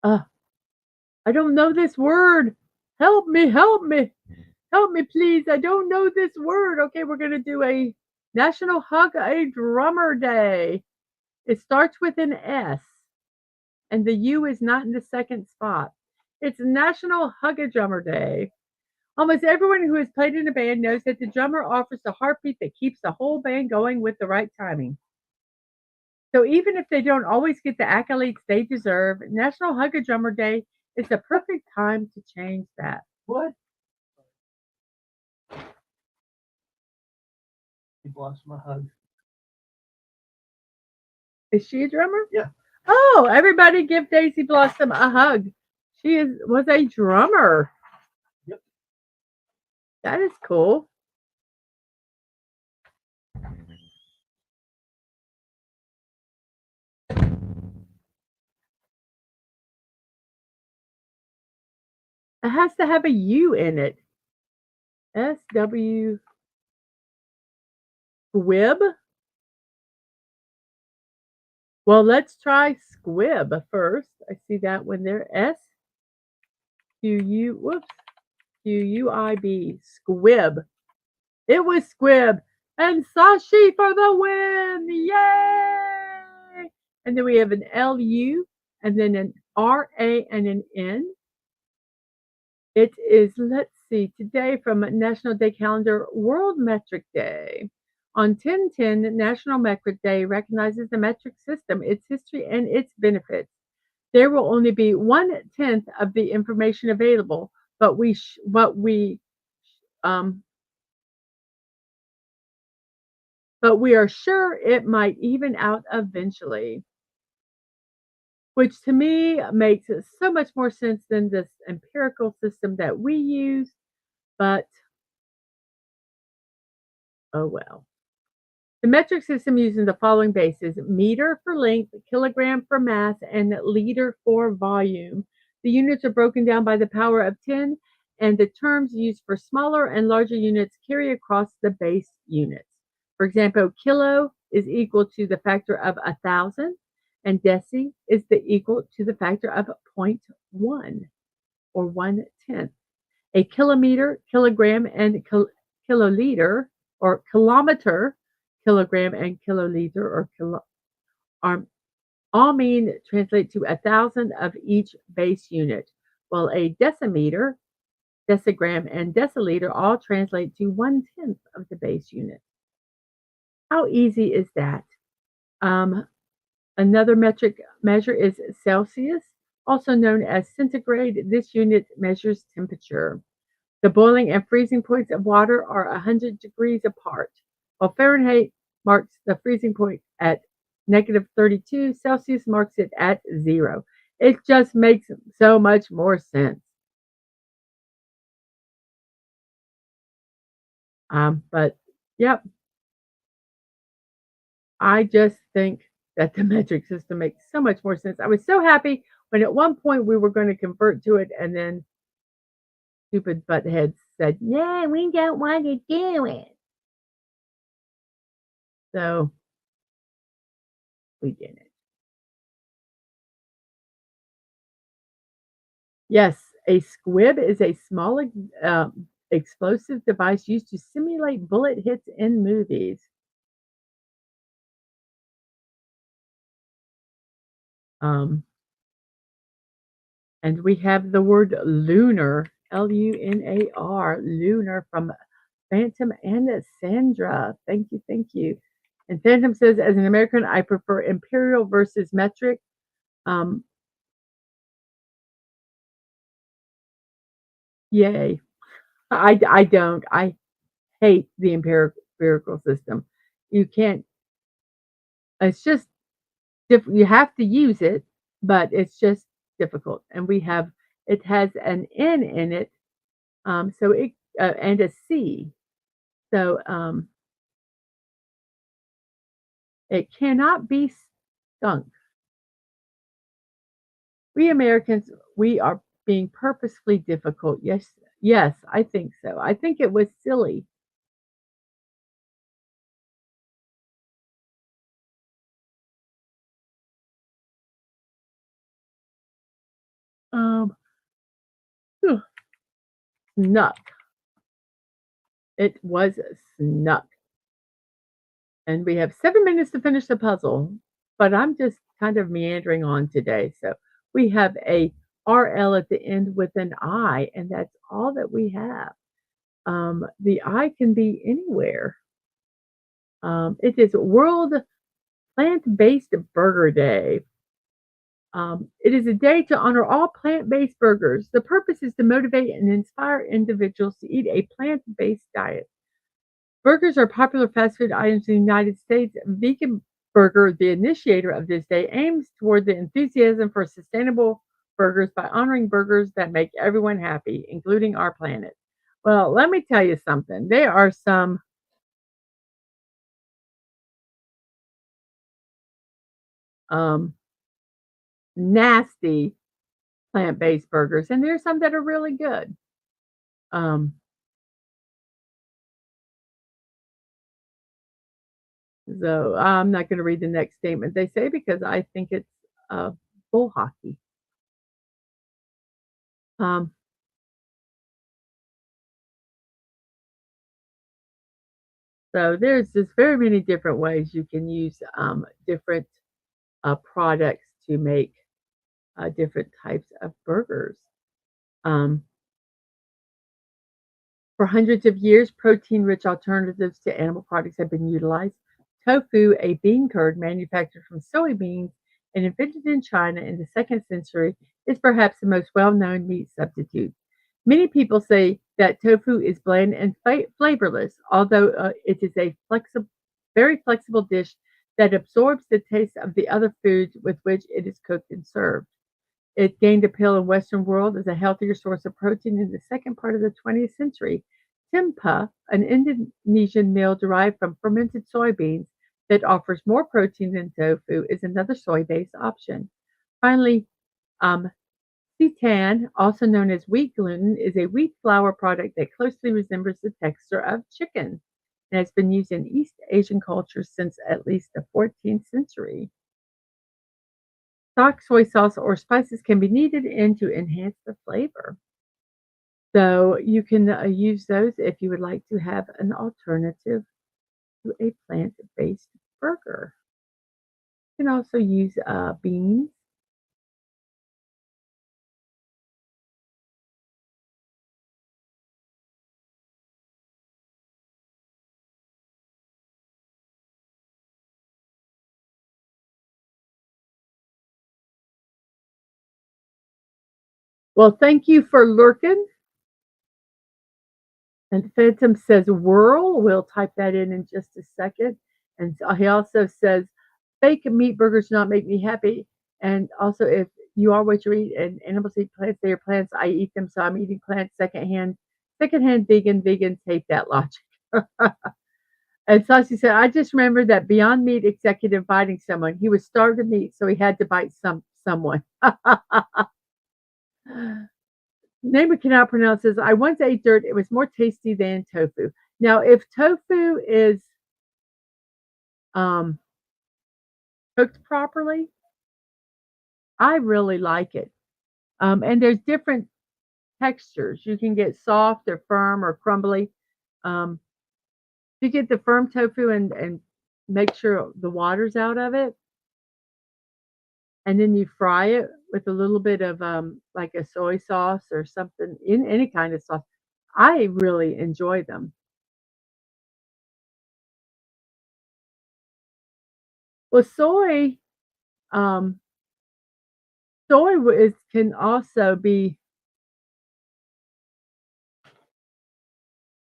A: Uh, I don't know this word. Help me, help me. Help me, please. I don't know this word. Okay, we're going to do a National Hug a Drummer Day. It starts with an S, and the U is not in the second spot. It's National Hug a Drummer Day. Almost everyone who has played in a band knows that the drummer offers the heartbeat that keeps the whole band going with the right timing. So even if they don't always get the accolades they deserve, National Hug a Drummer Day is the perfect time to change that. What? You lost my hug. Is she a drummer? Yeah. Oh, everybody give Daisy Blossom a hug. Was a drummer. Yep. That is cool. It has to have a U in it. SW Squib. Well, let's try squib first. I see that one there. SQUIB. Squib. It was squib. And Sashi for the win. Yay! And then we have an LU and then an RA and an N. It is, let's see, today from National Day Calendar, World Metric Day. On 10/10, National Metric Day recognizes the metric system, its history, and its benefits. There will only be 1/10 of the information available, um, but we are sure it might even out eventually. Which to me makes so much more sense than this empirical system that we use. But oh well. The metric system uses the following bases: meter for length, kilogram for mass, and liter for volume. The units are broken down by the power of 10, and the terms used for smaller and larger units carry across the base units. For example, kilo is equal to the factor of 1,000, and deci is the equal to the factor of zero point 0.1 or 1/10. A kilometer, kilogram, and kiloliter or kilometer, kilogram, and kiloliter or are all mean translate to 1,000 of each base unit, while a decimeter, decigram, and deciliter all translate to 1/10 of the base unit. How easy is that? Um, Another metric measure is Celsius, also known as centigrade. This unit measures temperature. The boiling and freezing points of water are 100 degrees apart, while Fahrenheit marks the freezing point at -32, Celsius marks it at 0. It just makes so much more sense. But yep, I just think that the metric system makes so much more sense. I was so happy when at one point we were going to convert to it, and then stupid buttheads said, "Yeah, we don't want to do it." So we didn't. Yes, a squib is a small explosive device used to simulate bullet hits in movies. Um, and we have the word lunar, Lunar, lunar from Phantom and Sandra. Thank you, thank you. And Phantom says, as an American, I prefer imperial versus metric. Um, Yay. I don't. I hate the empirical system. You can't, it's just you have to use it, but it's just difficult. And it has an N in it, so it and a C, so it cannot be skunk. We Americans, we are being purposefully difficult. Yes, yes, I think so. I think it was silly. Um, Phew, snuck. It was snuck. And we have 7 minutes to finish the puzzle, but I'm just kind of meandering on today. So we have a RL at the end with an I, and that's all that we have. The I can be anywhere. It is World Plant-Based Burger Day. It is a day to honor all plant-based burgers. The purpose is to motivate and inspire individuals to eat a plant-based diet. Burgers are popular fast food items in the United States. Vegan Burger, the initiator of this day, aims toward the enthusiasm for sustainable burgers by honoring burgers that make everyone happy, including our planet. Well, let me tell you something. There are some um, nasty plant-based burgers, and there's some that are really good. Um, so I'm not going to read the next statement they say because I think it's bull hockey. Um, So there's just very many different ways you can use different products to make different types of burgers. Um, for hundreds of years, protein rich alternatives to animal products have been utilized. Tofu, a bean curd manufactured from soybeans and invented in China in the second century, is perhaps the most well known meat substitute. Many people say that tofu is bland and flavorless, although it is a very flexible dish that absorbs the taste of the other foods with which it is cooked and served. It gained appeal in Western world as a healthier source of protein in the second part of the 20th century. Tempeh, an Indonesian meal derived from fermented soybeans that offers more protein than tofu, is another soy-based option. Finally, um, seitan, also known as wheat gluten, is a wheat flour product that closely resembles the texture of chicken and has been used in East Asian cultures since at least the 14th century. Stock soy sauce or spices can be kneaded in to enhance the flavor. So you can use those if you would like to have an alternative to a plant-based burger. You can also use beans. Well, thank you for lurking. And Phantom says whirl. We'll type that in just a second. And he also says fake meat burgers do not make me happy. And also, if you are what you eat and animals eat plants, they are plants. I eat them, so I'm eating plants secondhand. Secondhand vegan. Vegans hate that logic. And Saucy said, I just remember that Beyond Meat executive biting someone. He was starved of meat, so he had to bite someone. Name we cannot pronounce this. I once ate dirt. It was more tasty than tofu. Now, if tofu is um, cooked properly, I really like it. And there's different textures. You can get soft or firm or crumbly. Um, you get the firm tofu and make sure the water's out of it, and then you fry it with a little bit of like a soy sauce or something in any kind of sauce. I really enjoy them. Well, um, is can also be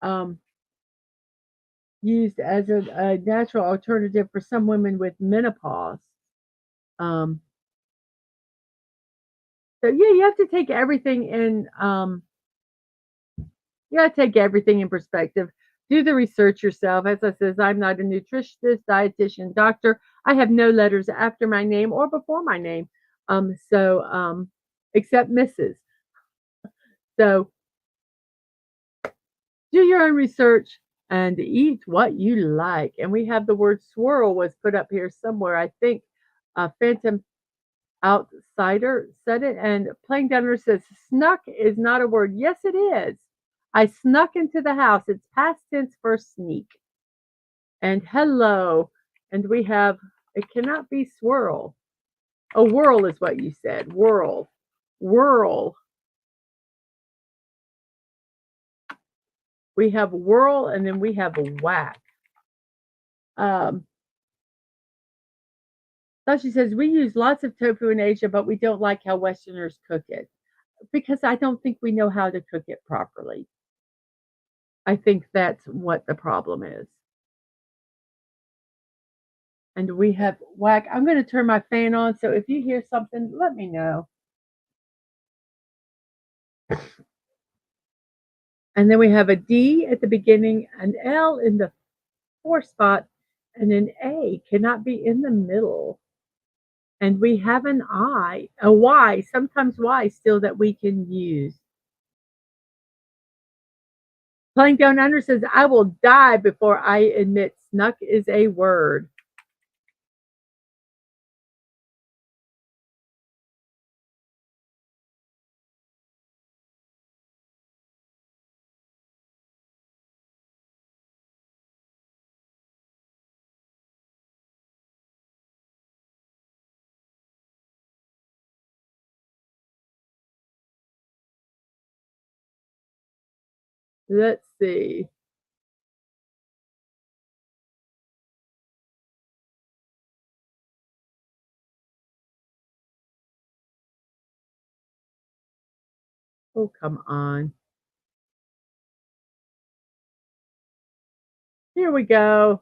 A: um, used as a natural alternative for some women with menopause. Um, so yeah, you have to take everything in. You gotta take everything in perspective. Do the research yourself. As I says, I'm not a nutritionist, dietitian, doctor. I have no letters after my name or before my name. Except Mrs. So do your own research and eat what you like. And we have the word swirl was put up here somewhere. I think Phantom Outsider said it. And Playing Downer says snuck is not a word. Yes, it is. I snuck into the house. It's past tense for sneak. And hello. And we have, it cannot be swirl. A whirl is what you said. Whirl. Whirl. We have whirl and then we have whack. Um, so she says, we use lots of tofu in Asia, but we don't like how Westerners cook it because I don't think we know how to cook it properly. I think that's what the problem is. And we have whack. I'm going to turn my fan on. So if you hear something, let me know. And then we have a D at the beginning, an L in the fourth spot, and an A cannot be in the middle. And we have an I, a Y, sometimes Y still that we can use. Playing Down Under says, I will die before I admit snuck is a word. Let's see. Oh, come on. Here we go.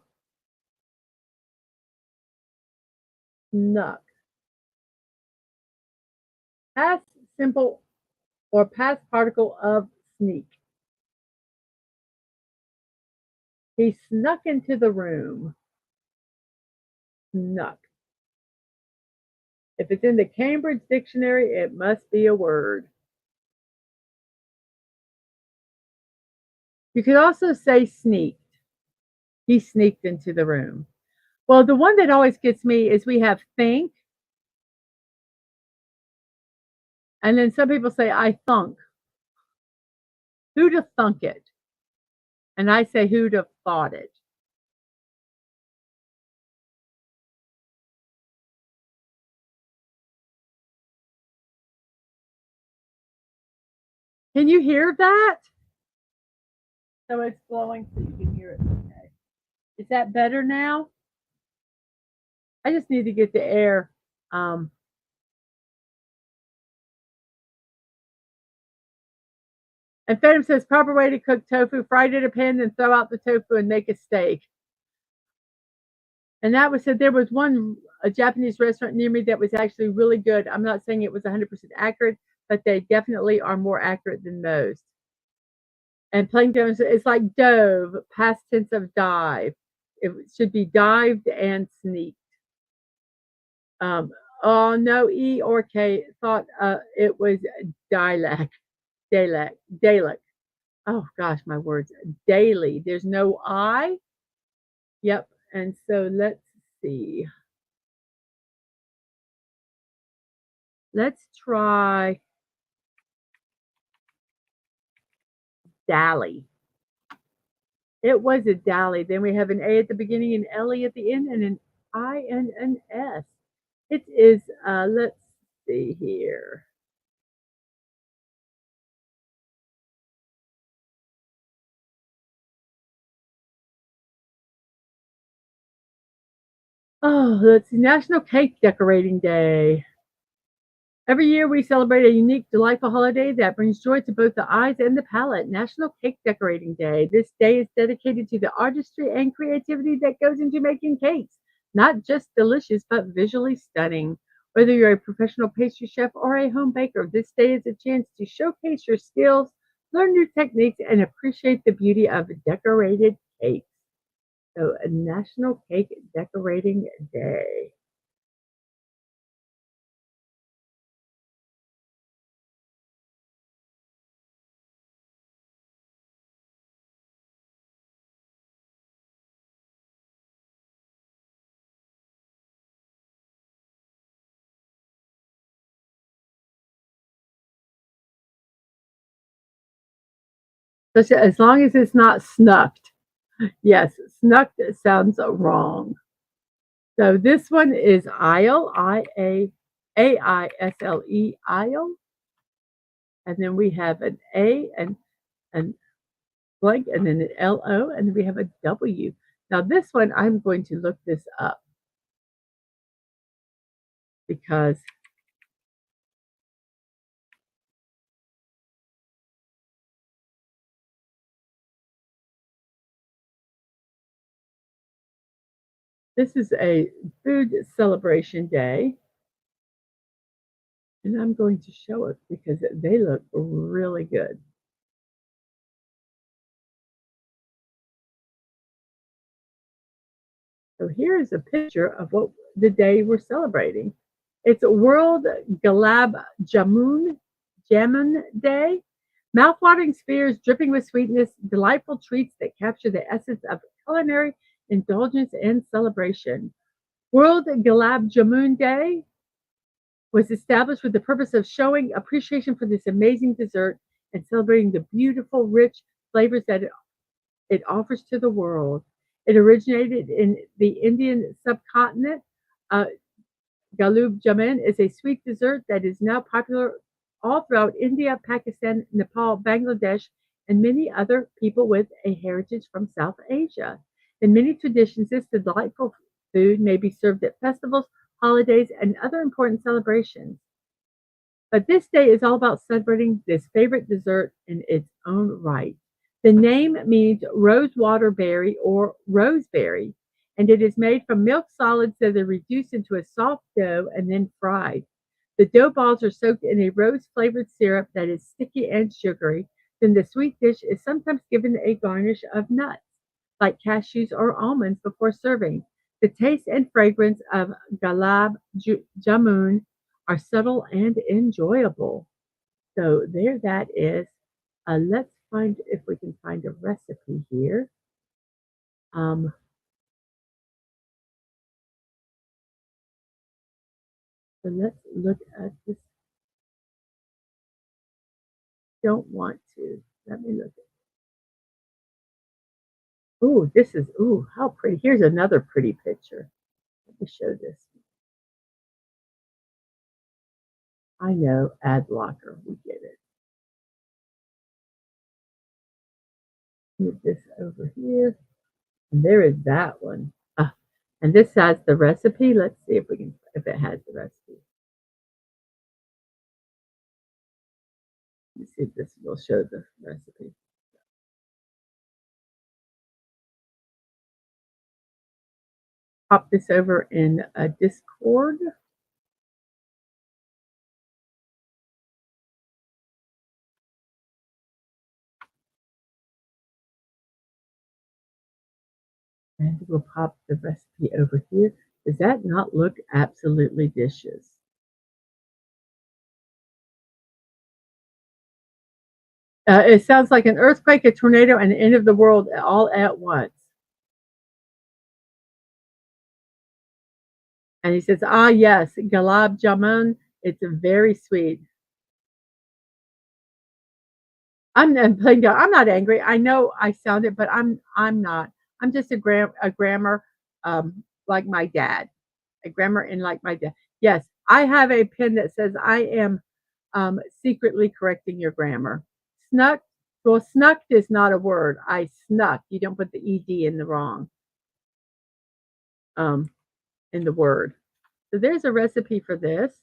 A: Snuck. Past simple or past particle of sneak. He snuck into the room. Snuck. If it's in the Cambridge Dictionary, it must be a word. You could also say sneaked. He sneaked into the room. Well, the one that always gets me is we have think, and then some people say, I thunk. Who'd have thunk it? And I say, who'd have thought it? Can you hear that? So it's blowing so you can hear it. Okay. Is that better now? I just need to get the air. Um, and Phantom says, proper way to cook tofu, fry it in a pan, then throw out the tofu and make a steak. And that was said there was a Japanese restaurant near me that was actually really good. I'm not saying it was 100% accurate, but they definitely are more accurate than most. And plankton is like dove, past tense of dive. It should be dived and sneaked. Um, oh no, E or K thought it was dialect, dialect. Oh gosh, my words. Daily. There's no I. Yep. And so let's see. Let's try dally. It was a dally. Then we have an A at the beginning, an L-E at the end, and an I and an S. It is, let's see here. Oh, let's see. National Cake Decorating Day. Every year we celebrate a unique, delightful holiday that brings joy to both the eyes and the palate. National Cake Decorating Day. This day is dedicated to the artistry and creativity that goes into making cakes. Not just delicious, but visually stunning. Whether you're a professional pastry chef or a home baker, this day is a chance to showcase your skills, learn new techniques, and appreciate the beauty of decorated cakes. So, a National Cake Decorating Day. So, as long as it's not snuffed. Yes, snucked sounds wrong. So this one is aisle, Aisle, aisle. And then we have an A and blank and then an LO and then we have a W. Now this one I'm going to look this up because this is a food celebration day. And I'm going to show it because they look really good. So here's a picture of what the day we're celebrating. It's World Jamun Day. Mouthwatering spheres dripping with sweetness, delightful treats that capture the essence of culinary indulgence and celebration. World Jamun Day was established with the purpose of showing appreciation for this amazing dessert and celebrating the beautiful, rich flavors that it offers to the world. It originated in the Indian subcontinent. Uh, Gulab Jamun is a sweet dessert that is now popular all throughout India, Pakistan, Nepal, Bangladesh, and many other people with a heritage from South Asia. In many traditions, this delightful food may be served at festivals, holidays, and other important celebrations. But this day is all about celebrating this favorite dessert in its own right. The name means rosewater berry or roseberry, and it is made from milk solids that are reduced into a soft dough and then fried. The dough balls are soaked in a rose flavored syrup that is sticky and sugary. Then the sweet dish is sometimes given a garnish of nuts. like cashews or almonds before serving. The taste and fragrance of jamun are subtle and enjoyable. So there that is. Let's find if we can find a recipe here. Um, so let's look at this. Don't want to. Let me look at. Ooh, this is ooh, how pretty. Here's another pretty picture. Let me show this. I know, ad blocker. We get it. Move this over here. And there is that one. And this has the recipe. Let's see if we can if it has the recipe. Let's see if this will show the recipe. Pop this over in a Discord. And we'll pop the recipe over here. Does that not look absolutely delicious? It sounds like an earthquake, a tornado, and the end of the world all at once. And he says, ah, yes, galab jamun. It's very sweet. I'm not angry. I know I sound it, but I'm not. I'm just a grammar like my dad. A grammar in like my dad. Yes, I have a pen that says I am secretly correcting your grammar. Snuck. Well, snucked is not a word. I snuck. You don't put the ed in the wrong um, in the word. So there's a recipe for this.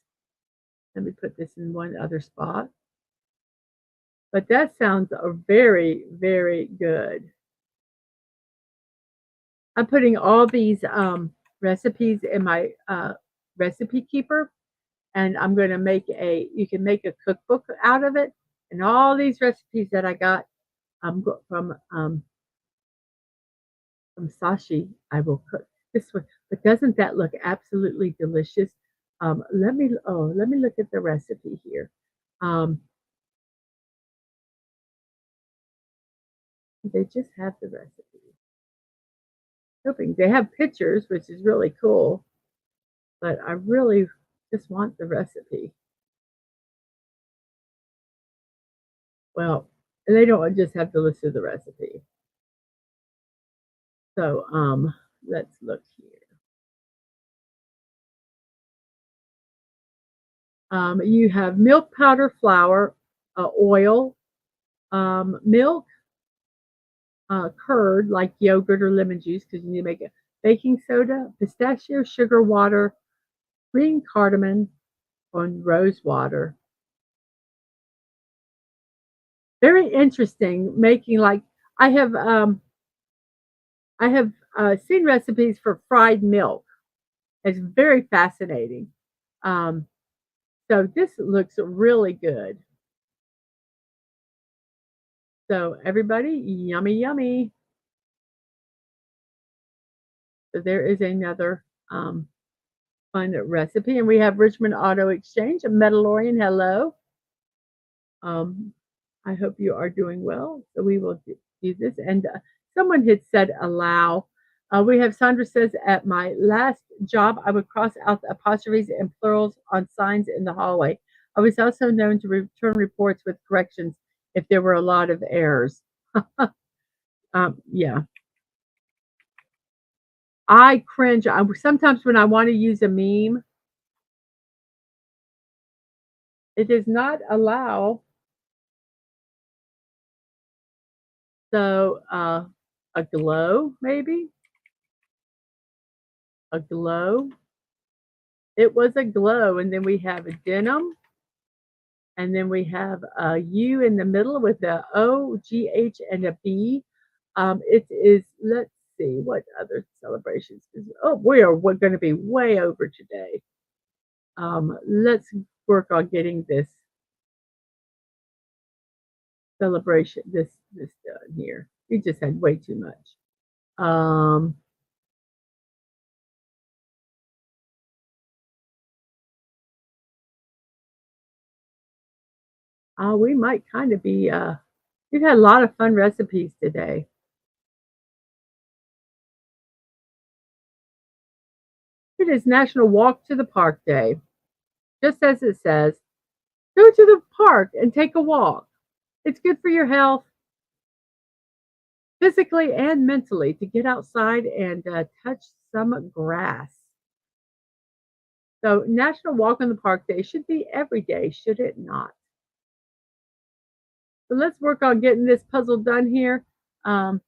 A: Let me put this in one other spot. But that sounds very, very good. I'm putting all these recipes in my recipe keeper, and I'm going to make you can make a cookbook out of it. And all these recipes that I got from Sashi, I will cook this one. But doesn't that look absolutely delicious? Let me look at the recipe here. Um, they just have the recipe. Hoping they have pictures, which is really cool. But I really just want the recipe. Well, they don't just have to list of the recipe. So let's look here. You have milk powder, flour, oil, milk, curd like yogurt or lemon juice because you need to make it. Baking soda, pistachio, sugar, water, green cardamom, and rose water. Very interesting. Making like I have seen recipes for fried milk. It's very fascinating. Um, so this looks really good. So everybody, yummy, yummy. So there is another fun recipe, and we have Richmond Auto Exchange, a Metallorian. Hello. Um, I hope you are doing well. So we will do this. And someone had said allow. We have Sandra says, at my last job, I would cross out the apostrophes and plurals on signs in the hallway. I was also known to return reports with corrections if there were a lot of errors. Yeah. I cringe. Sometimes when I want to use a meme, it does not allow. So a glow, maybe a glow. It was a glow, and then we have a denim, and then we have a U in the middle with a O, G, H, and a B. It is. Let's see what other celebrations. Oh, we're going to be way over today. Let's work on getting this celebration this done here. We just had way too much. Um, we might kind of be, we've had a lot of fun recipes today. It is National Walk to the Park Day. Just as it says, go to the park and take a walk. It's good for your health, physically and mentally, to get outside and touch some grass. So, National Walk in the Park Day should be every day, should it not? So, let's work on getting this puzzle done here. Um,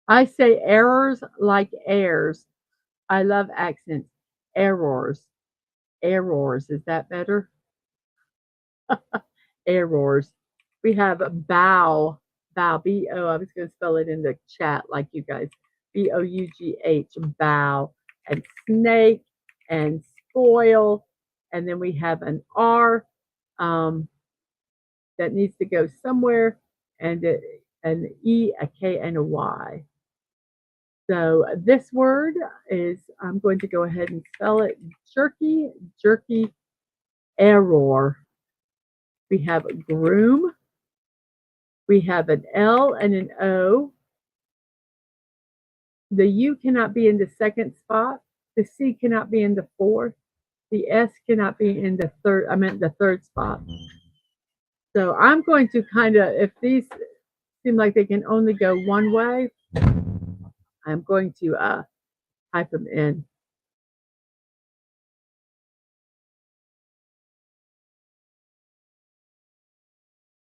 A: I say errors like airs. I love accents. Errors. Errors. Is that better? Errors. We have bow. Bow. B-O. I was going to spell it in the chat like you guys. B-O-U-G-H. Bow. And snake. And spoil. And then we have an R that needs to go somewhere. And an E, a K, and a Y. So this word is, I'm going to go ahead and spell it jerky, jerky, error. We have groom. We have an L and an O. The U cannot be in the second spot. The C cannot be in the fourth. The S cannot be in the third, I meant the third spot. So I'm going to kind of, if these seem like they can only go one way, I'm going to type them in.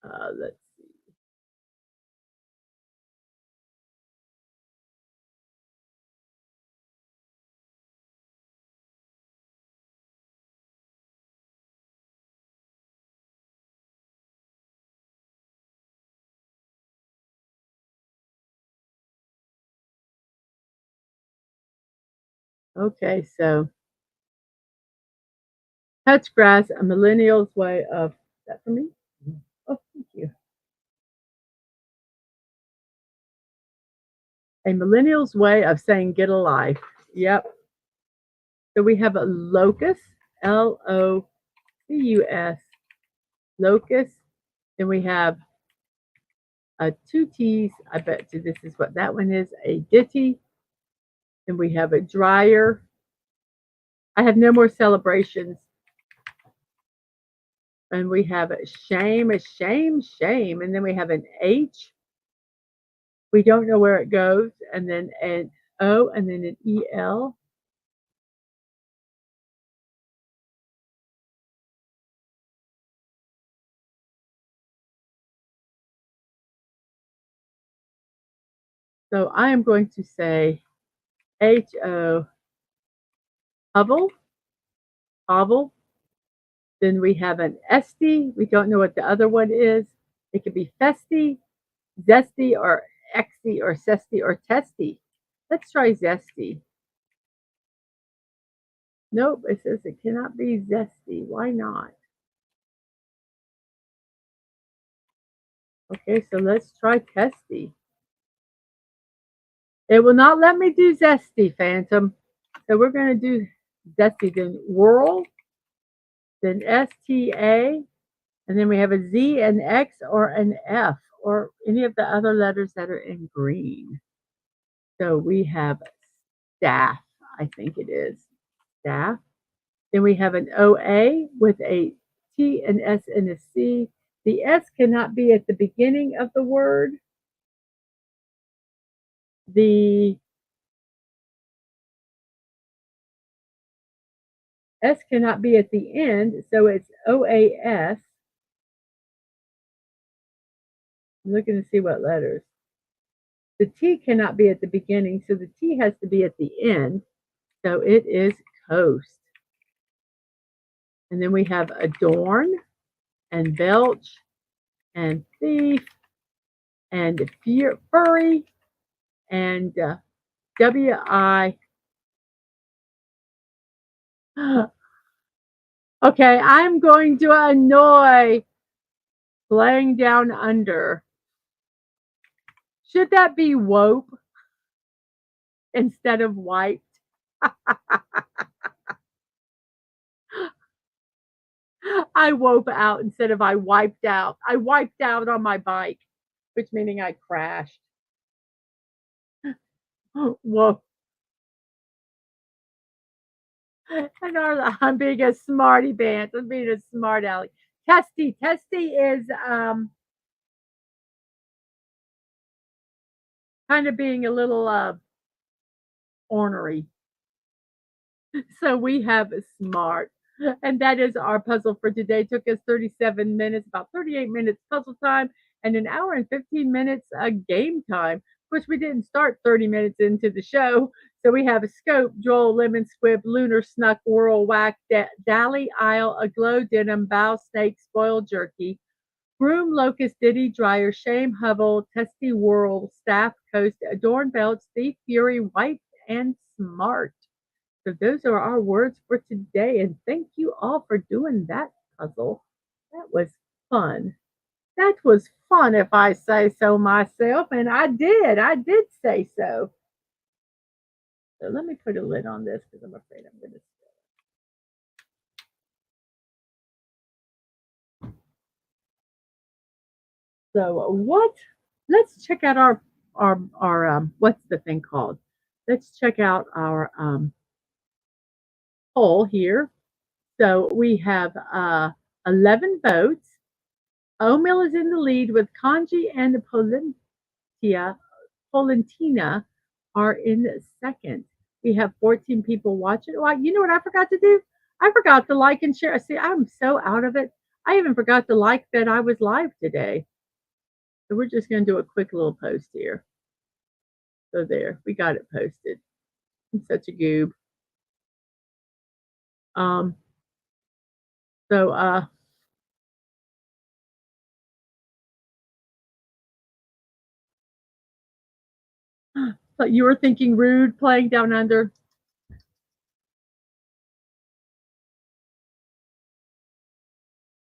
A: Let's see. Okay, so touch grass, a millennial's way of, is that for me? Oh, thank you. A millennial's way of saying get a life. Yep. So we have a locust, Locus, locust. Then we have two T's. I bet you this is what that one is, a ditty. Then we have a dryer. I have no more celebrations. And we have a shame, a shame, shame. And then we have an H. We don't know where it goes. And then an O and then an EL. So I am going to say HO, hovel, hovel. Then we have an esty. We don't know what the other one is. It could be festy, zesty, or exty, or cesty, or testy. Let's try zesty. Nope, it says it cannot be zesty. Why not? Okay, so let's try testy. It will not let me do zesty, Phantom. So we're going to do zesty, then whirl, then STA, and then we have a Z, an X, or an F, or any of the other letters that are in green. So we have staff, I think it is. Staff. Then we have an OA with a T, an S, and a C. The S cannot be at the beginning of the word. The S cannot be at the end, so it's OAS. I'm looking to see what letters. The T cannot be at the beginning, so the T has to be at the end. So it is coast. And then we have adorn and belch and thief and furry and WI. Okay, I'm going to annoy laying down under. Should that be wope instead of wiped? I wope out instead of I wiped out. I wiped out on my bike, which meaning I crashed. Whoa. I'm being a smarty pants. I'm being a smart aleck. Testy. Testy is kind of being a little ornery. So we have smart. And that is our puzzle for today. Took us 37 minutes, about 38 minutes puzzle time, and an hour and 15 minutes game time. Of course, we didn't start 30 minutes into the show. So we have a scope, Joel, lemon squib, lunar snuck, whirl, whack, dally, isle, a glow, denim, bow, snake, spoiled jerky, broom, locust, ditty, dryer, shame, hovel, testy, whirl, staff, coast, adorn, belch, thief, fury, white, and smart. So those are our words for today. And thank you all for doing that puzzle. That was fun. That was fun, if I say so myself. And I did. I did say so. So let me put a lid on this because I'm afraid I'm going to spill it. So what? Let's check out our what's the thing called? Let's check out our poll here. So we have 11 votes. Omil is in the lead with Kanji and Polentina are in second. We have 14 people watching. Well, you know what I forgot to do? I forgot to like and share. See, I'm so out of it. I even forgot to like that I was live today. So we're just going to do a quick little post here. So there, we got it posted. I'm such a goob. So you were thinking rude playing down under.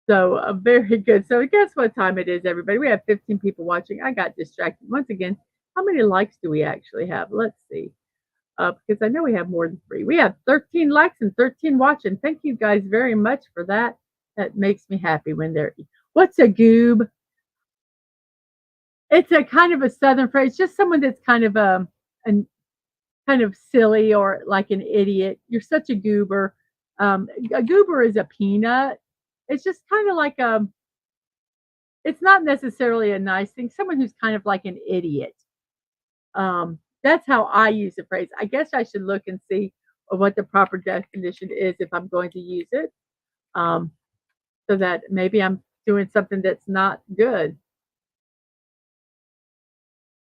A: So very good. So guess what time it is, everybody? We have 15 people watching. I got distracted once again. How many likes do we actually have? Let's see. Because I know we have more than 3. We have 13 likes and 13 watching. Thank you guys very much for that. That makes me happy when they're. What's a goob? It's a kind of a southern phrase, just someone that's kind of kind of silly or like an idiot. You're such a goober. A goober is a peanut. It's just kind of like it's not necessarily a nice thing. Someone who's kind of like an idiot. That's how I use the phrase. I guess I should look and see what the proper definition is if I'm going to use it, so that maybe I'm doing something that's not good.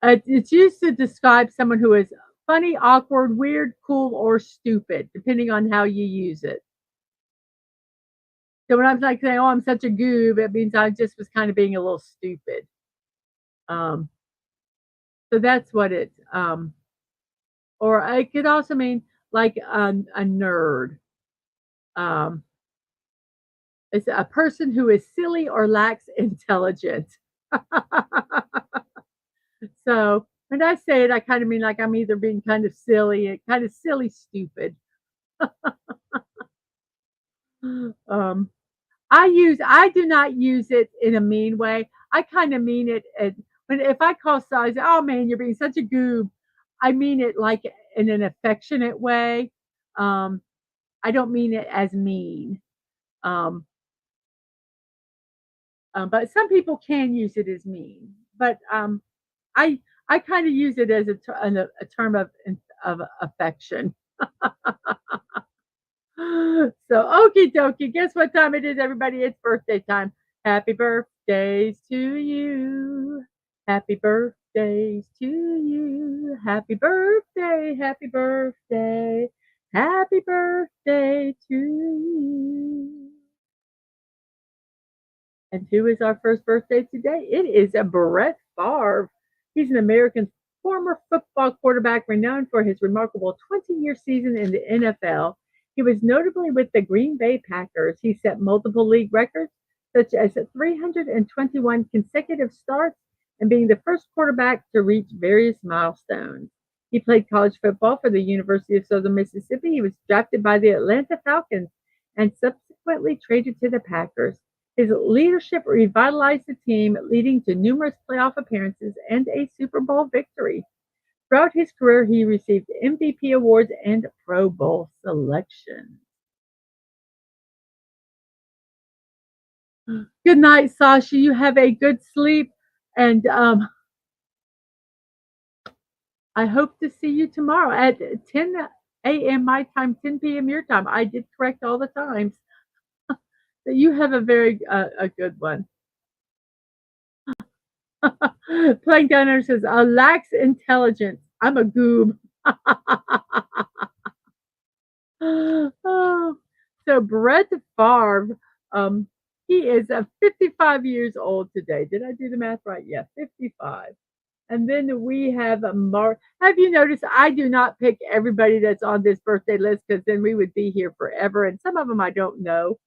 A: It's used to describe someone who is funny, awkward, weird, cool, or stupid, depending on how you use it. So when I'm like saying, "Oh, I'm such a goob," it means I just was kind of being a little stupid. So that's what it's. Or it could also mean like a nerd. It's a person who is silly or lacks intelligence. So when I say it, I kind of mean like I'm either being kind of silly, stupid. I do not use it in a mean way. I kind of mean it if I call somebody, oh man, you're being such a goob. I mean it like in an affectionate way. I don't mean it as mean. Um, but some people can use it as mean. But I I kind of use it as a term of affection. So okie dokie, guess what time it is, everybody? It's birthday time. Happy birthdays to you. Happy birthdays to you. Happy birthday, happy birthday. Happy birthday to you. And who is our first birthday today? It is a Brett Favre. He's an American former football quarterback renowned for his remarkable 20-year season in the NFL. He was notably with the Green Bay Packers. He set multiple league records, such as 321 consecutive starts and being the first quarterback to reach various milestones. He played college football for the University of Southern Mississippi. He was drafted by the Atlanta Falcons and subsequently traded to the Packers. His leadership revitalized the team, leading to numerous playoff appearances and a Super Bowl victory. Throughout his career, he received MVP awards and Pro Bowl selections. Good night, Sasha. You have a good sleep, and I hope to see you tomorrow at 10 a.m. my time, 10 p.m. your time. I did correct all the times. So you have a very a good one. Playing Downer says, lacks intelligence. I'm a goob. Oh, so Brett Favre, he is 55 years old today. Did I do the math right? Yeah, 55. And then we have Mar. Have you noticed I do not pick everybody that's on this birthday list because then we would be here forever. And some of them I don't know,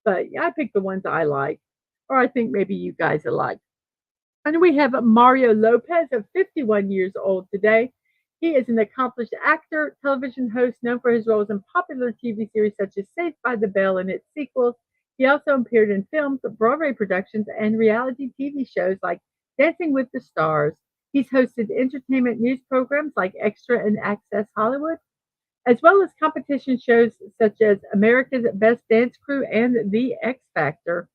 A: but I pick the ones I like, or I think maybe you guys are like. And we have Mario Lopez of 51 years old today. He is an accomplished actor, television host known for his roles in popular TV series such as Saved by the Bell and its sequels. He also appeared in films, Broadway productions, and reality TV shows like Dancing with the Stars. He's hosted entertainment news programs like Extra and Access Hollywood, as well as competition shows such as America's Best Dance Crew and The X Factor.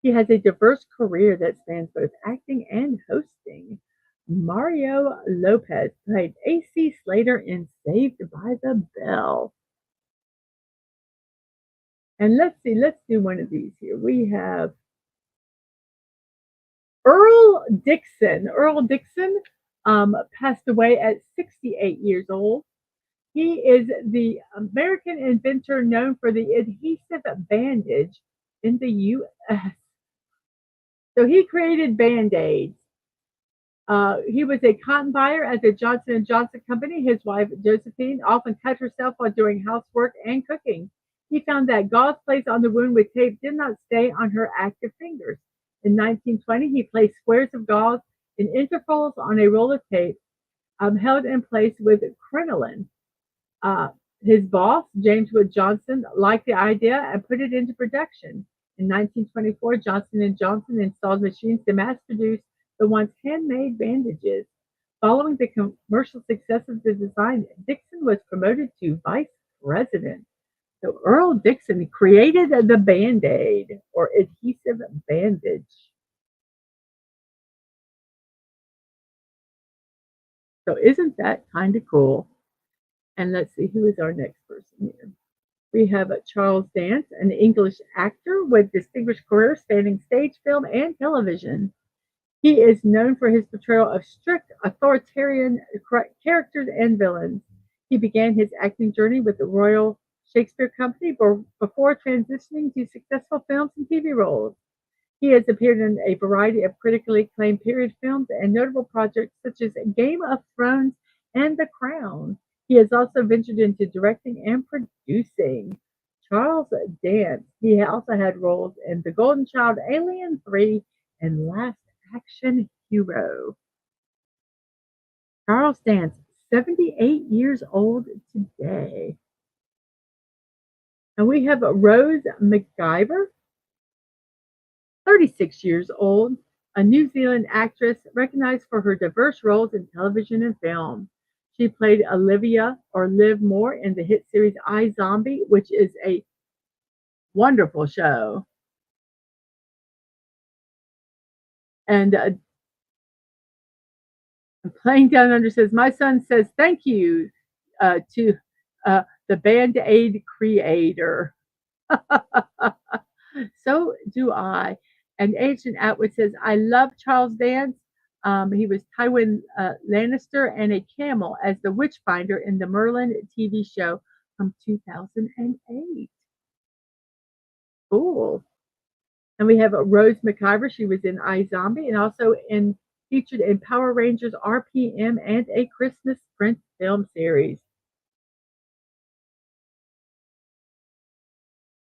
A: He has a diverse career that spans both acting and hosting. Mario Lopez played A.C. Slater in Saved by the Bell. And let's see, let's do one of these here. We have Earl Dixon. Earl Dixon passed away at 68 years old. He is the American inventor known for the adhesive bandage in the U.S. So he created Band-Aids. He was a cotton buyer at the Johnson & Johnson Company. His wife, Josephine, often cut herself while doing housework and cooking. He found that gauze placed on the wound with tape did not stay on her active fingers. In 1920, he placed squares of gauze in intervals on a roll of tape held in place with crinoline. Uh, his boss, James Wood Johnson, liked the idea and put it into production. In 1924, Johnson & Johnson installed machines to mass produce the once handmade bandages. Following the commercial success of the design, Dixon was promoted to vice president. So Earl Dixon created the Band-Aid or adhesive bandage. So isn't that kind of cool? And let's see, who is our next person here? We have Charles Dance, an English actor with distinguished career spanning stage, film, and television. He is known for his portrayal of strict authoritarian characters and villains. He began his acting journey with the Royal Shakespeare Company before transitioning to successful films and TV roles. He has appeared in a variety of critically acclaimed period films and notable projects such as Game of Thrones and The Crown. He has also ventured into directing and producing. Charles Dance. He also had roles in The Golden Child, Alien 3, and Last Action Hero. Charles Dance, 78 years old today. And we have Rose McIver, 36 years old, a New Zealand actress recognized for her diverse roles in television and film. She played Olivia or Liv Moore in the hit series iZombie, which is a wonderful show. And Playing Down Under says, my son says thank you to the Band-Aid creator. So do I. And Agent Atwood says, I love Charles Dance. He was Tywin Lannister and a camel as the Witchfinder in the Merlin TV show from 2008. Cool. And we have Rose McIver. She was in iZombie and also featured in Power Rangers RPM and a Christmas Prince film series.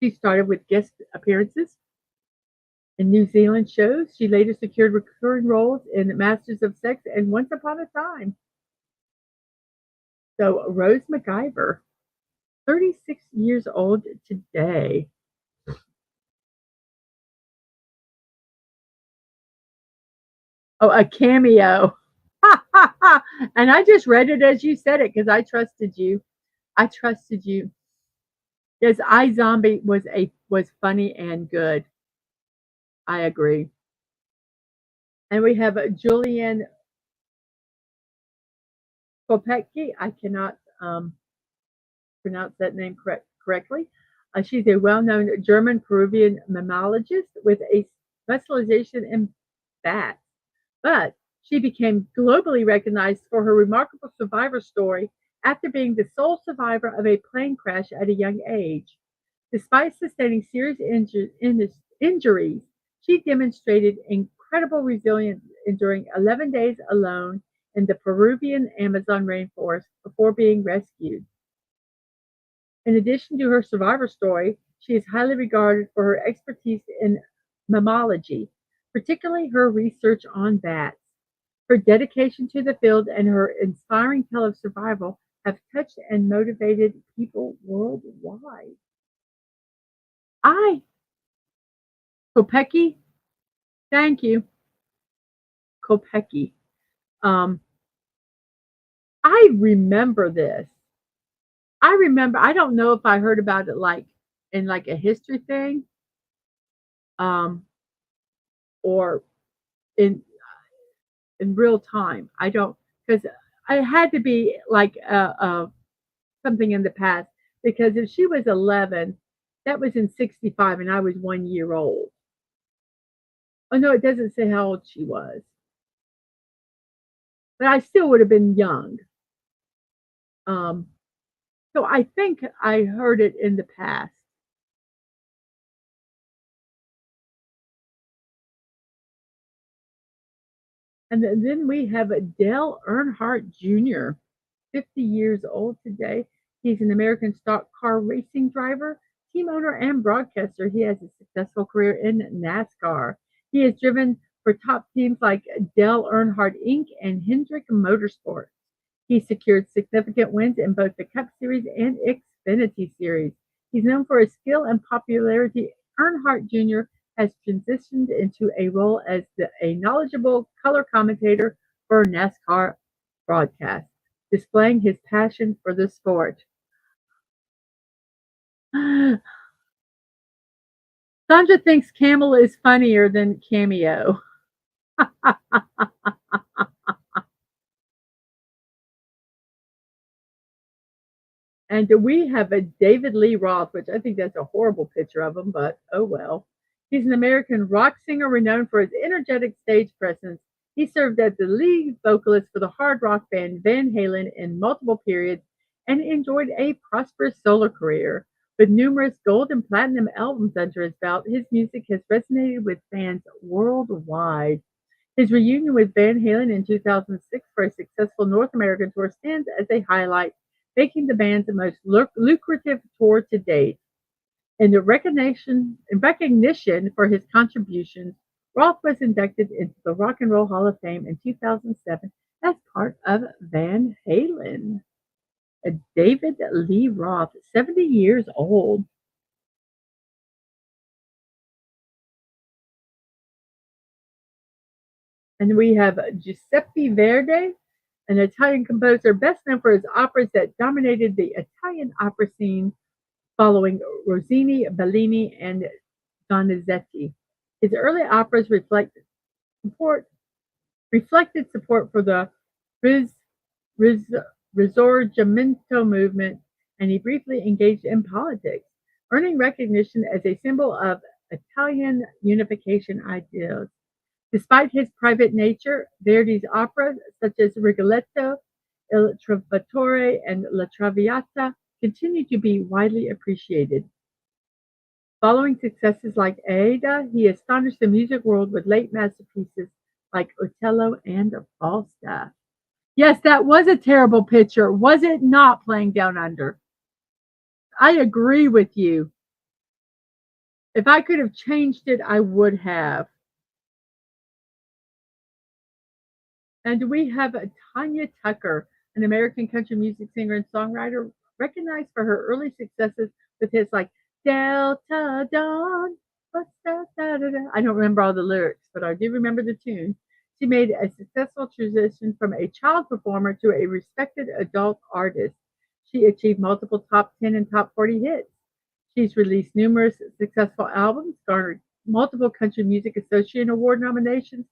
A: She started with guest appearances In New Zealand shows, she later secured recurring roles in Masters of Sex and Once Upon a Time. So Rose McIver, 36 years old today. Oh, a cameo. And I just read it as you said it because I trusted you. I trusted you. Yes, iZombie was funny and good. I agree. And we have Julianne Kopecky. I cannot pronounce that name correctly. She's a well-known German Peruvian mammologist with a specialization in bats, but she became globally recognized for her remarkable survivor story after being the sole survivor of a plane crash at a young age. Despite sustaining serious injuries, she demonstrated incredible resilience, enduring 11 days alone in the Peruvian Amazon rainforest before being rescued. In addition to her survivor story, she is highly regarded for her expertise in mammalogy, particularly her research on bats. Her dedication to the field and her inspiring tale of survival have touched and motivated people worldwide. I, Kopecky, thank you, Kopecky. Um, I remember this. I don't know if I heard about it like in like a history thing, um, or in real time. I don't because I had to be like something in the past because if she was 11, that was in 65 and I was 1 year old. Oh no, it doesn't say how old she was, but I still would have been young. Um, so I think I heard it in the past. And then we have Dale Earnhardt Jr., 50 years old today. He's an American stock car racing driver, team owner, and broadcaster. He has a successful career in NASCAR. He has driven for top teams like Dale Earnhardt Inc. and Hendrick Motorsports. He secured significant wins in both the Cup Series and Xfinity Series. He's known for his skill and popularity. Earnhardt Jr. has transitioned into a role as a knowledgeable color commentator for NASCAR broadcasts, displaying his passion for the sport. Sandra thinks Camel is funnier than Cameo. And we have a David Lee Roth, which I think that's a horrible picture of him, but oh well. He's an American rock singer renowned for his energetic stage presence. He served as the lead vocalist for the hard rock band Van Halen in multiple periods and enjoyed a prosperous solo career. With numerous gold and platinum albums under his belt, his music has resonated with fans worldwide. His reunion with Van Halen in 2006 for a successful North American tour stands as a highlight, making the band's most lucrative tour to date. In recognition for his contributions, Roth was inducted into the Rock and Roll Hall of Fame in 2007 as part of Van Halen. David Lee Roth, 70 years old. And we have Giuseppe Verdi, an Italian composer best known for his operas that dominated the Italian opera scene following Rossini, Bellini, and Donizetti. His early operas support, reflected support for the ris, ris, Risorgimento movement, and he briefly engaged in politics, earning recognition as a symbol of Italian unification ideals. Despite his private nature, Verdi's operas, such as Rigoletto, Il Trovatore, and La Traviata, continue to be widely appreciated. Following successes like Aida, he astonished the music world with late masterpieces like Otello and Falstaff. Yes, that was a terrible picture. Was it not, Playing Down Under? I agree with you. If I could have changed it, I would have. And we have Tanya Tucker, an American country music singer and songwriter, recognized for her early successes with hits like Delta Dawn. What's that? Da, da, da. I don't remember all the lyrics, but I do remember the tune. She made a successful transition from a child performer to a respected adult artist. She achieved multiple top 10 and top 40 hits. She's released numerous successful albums, garnered multiple Country Music Association Award nominations,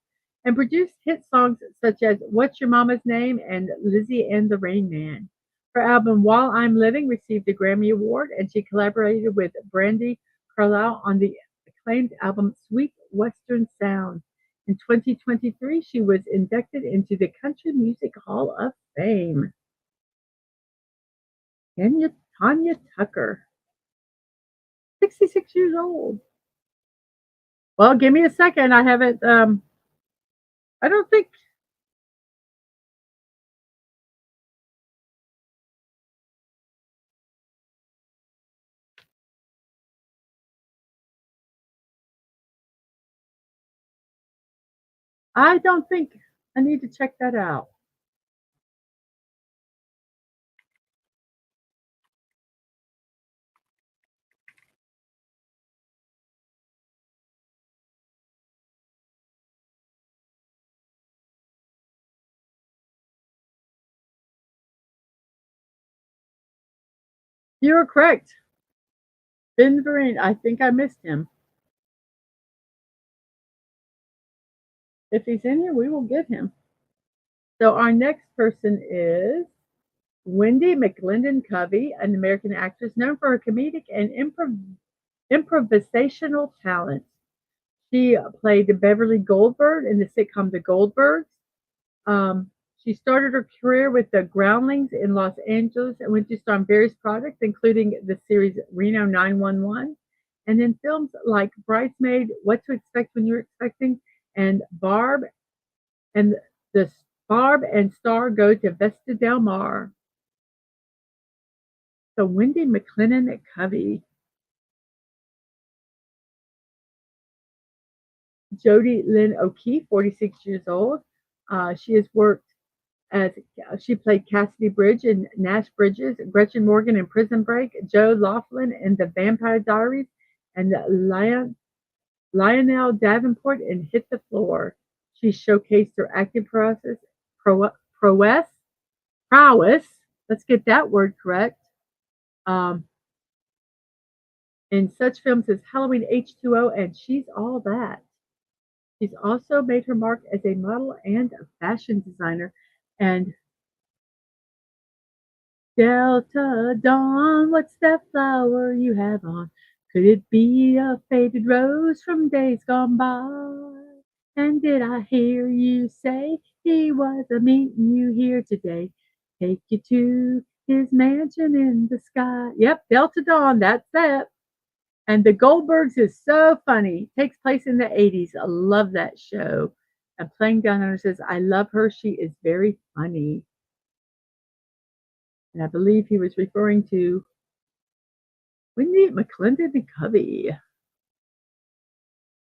A: and produced hit songs such as What's Your Mama's Name and Lizzie and the Rain Man. Her album While I'm Living received a Grammy Award, and she collaborated with Brandy Carlisle on the acclaimed album Sweet Western Sound. In 2023, she was inducted into the Country Music Hall of Fame. Tanya Tucker, 66 years old. Well, give me a second. I haven't, I don't think, I don't think I need to check that out. You're correct. Ben Vereen, I think I missed him. If he's in here, we will get him. So our next person is Wendy McLendon Covey, an American actress known for her comedic and improvisational talent. She played Beverly Goldberg in the sitcom The Goldbergs. She started her career with the Groundlings in Los Angeles and went to star in various projects, including the series Reno 911, and in films like Bridesmaid, What to Expect When You're Expecting, and Barb, and the Barb and Star Go to Vesta Del Mar. So Wendy McLennan Covey. Jody Lynn O'Keefe, 46 years old. She has worked as she played Cassidy Bridge in Nash Bridges, Gretchen Morgan in Prison Break, Joe Laughlin in The Vampire Diaries, and Lionel Davenport in Hit the Floor. She showcased her acting prowess, prowess. Let's get that word correct. Um, in such films as Halloween H2O and She's All That. She's also made her mark as a model and a fashion designer. And Delta Dawn, what's that flower you have on? Could it be a faded rose from days gone by? And did I hear you say he was a meeting you here today? Take you to his mansion in the sky. Yep, Delta Dawn, that's it. And The Goldbergs is so funny. Takes place in the 80s. I love that show. And Playing Down Under says, I love her. She is very funny. And I believe he was referring to Wendy McLendon Covey.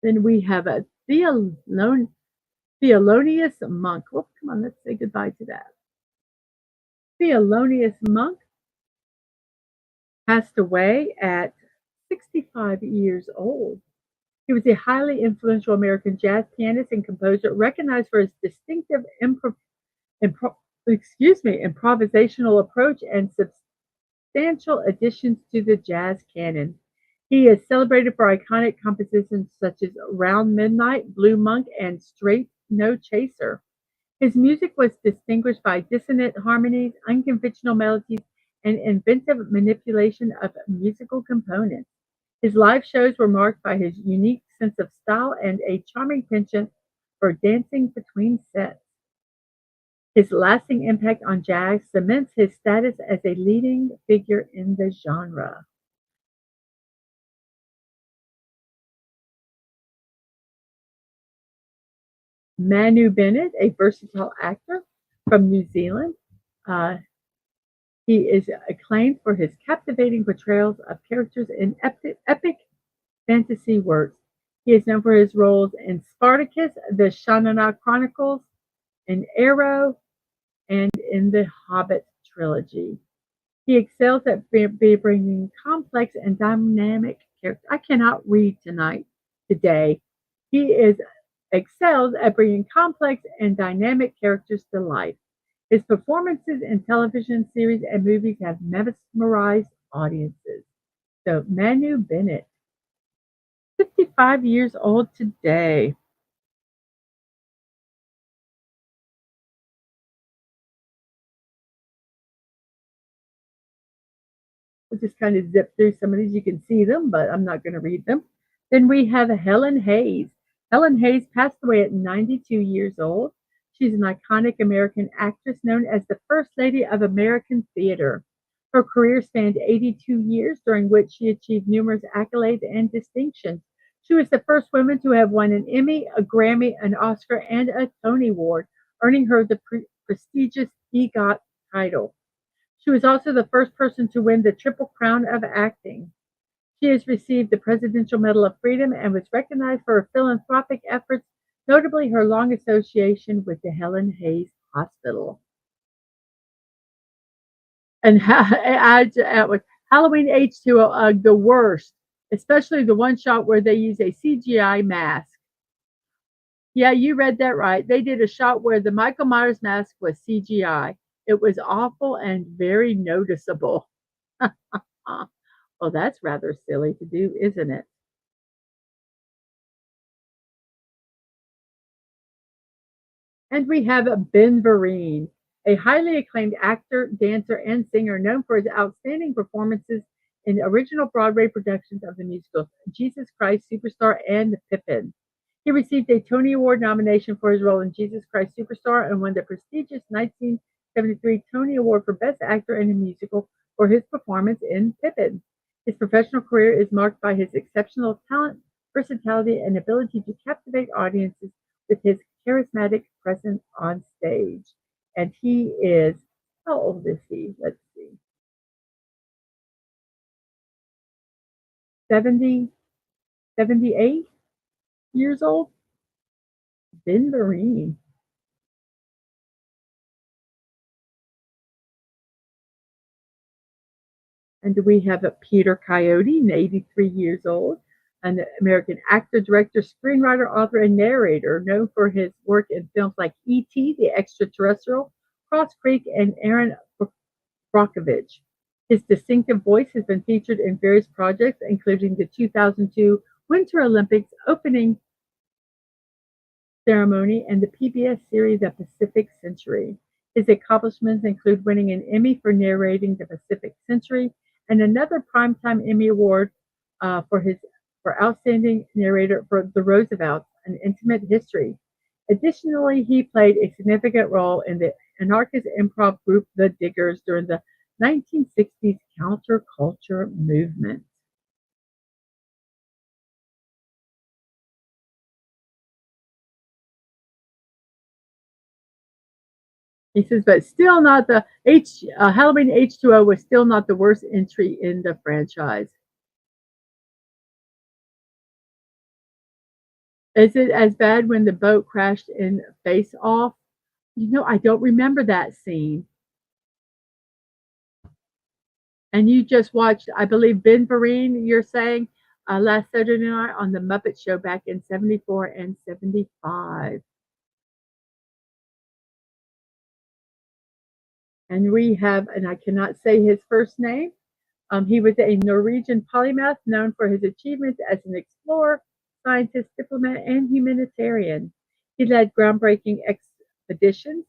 A: Then we have a Thelonious Monk. Well, come on, let's say goodbye to that. Thelonious Monk passed away at 65 years old. He was a highly influential American jazz pianist and composer, recognized for his distinctive improvisational approach and substantial additions to the jazz canon. He is celebrated for iconic compositions such as Round Midnight, Blue Monk, and Straight No Chaser. His music was distinguished by dissonant harmonies, unconventional melodies, and inventive manipulation of musical components. His live shows were marked by his unique sense of style and a charming penchant for dancing between sets. His lasting impact on jazz cements his status as a leading figure in the genre. Manu Bennett, a versatile actor from New Zealand. Uh, he is acclaimed for his captivating portrayals of characters in epic fantasy works. He is known for his roles in Spartacus, the Shannara Chronicles, in Arrow, and in the Hobbit trilogy. He excels at bringing complex and dynamic characters. I cannot read today. He is excels at bringing complex and dynamic characters to life. His performances in television series and movies have mesmerized audiences. So Manu Bennett, 55 years old today. We'll just kind of zip through some of these. You can see them, but I'm not going to read them. Then we have Helen Hayes. Helen Hayes passed away at 92 years old. She's an iconic American actress known as the First Lady of American theater. Her career spanned 82 years, during which she achieved numerous accolades and distinctions. She was the first woman to have won an Emmy, a Grammy, an Oscar, and a Tony Award, earning her the prestigious EGOT title. She was also the first person to win the Triple Crown of acting. She has received the Presidential Medal of Freedom and was recognized for her philanthropic efforts, notably her long association with the Helen Hayes Hospital. And Halloween H2O, the worst, especially the one shot where they use a CGI mask. Yeah, you read that right. They did a shot where the Michael Myers mask was CGI. It was awful and very noticeable. Well, that's rather silly to do, isn't it? And we have Ben Vereen, a highly acclaimed actor, dancer, and singer known for his outstanding performances in original Broadway productions of the musicals Jesus Christ Superstar and Pippin. He received a Tony Award nomination for his role in Jesus Christ Superstar and won the prestigious 1973 Tony Award for Best Actor in a Musical for his performance in Pippin. His professional career is marked by his exceptional talent, versatility, and ability to captivate audiences with his charismatic presence on stage. And he is, how old is he? Let's see, 70, 78 years old? Ben Vereen. And we have a Peter Coyote, 83 years old, an American actor, director, screenwriter, author, and narrator, known for his work in films like E.T., The Extraterrestrial, Cross Creek, and Aaron Brockovich. His distinctive voice has been featured in various projects, including the 2002 Winter Olympics opening ceremony and the PBS series The Pacific Century. His accomplishments include winning an Emmy for narrating The Pacific Century and another Primetime Emmy Award for outstanding narrator for The Roosevelts, an intimate history. Additionally, he played a significant role in the anarchist improv group The Diggers during the 1960s counterculture movement. He says, but still not the Halloween H2O was still not the worst entry in the franchise. Is it as bad when the boat crashed in Face Off? I don't remember that scene. And you just watched, I believe, Ben Vereen, you're saying, last Saturday night on The Muppet Show back in 74 and 75. And we have, and I cannot say his first name. He was a Norwegian polymath known for his achievements as an explorer, scientist, diplomat, and humanitarian. He led groundbreaking expeditions,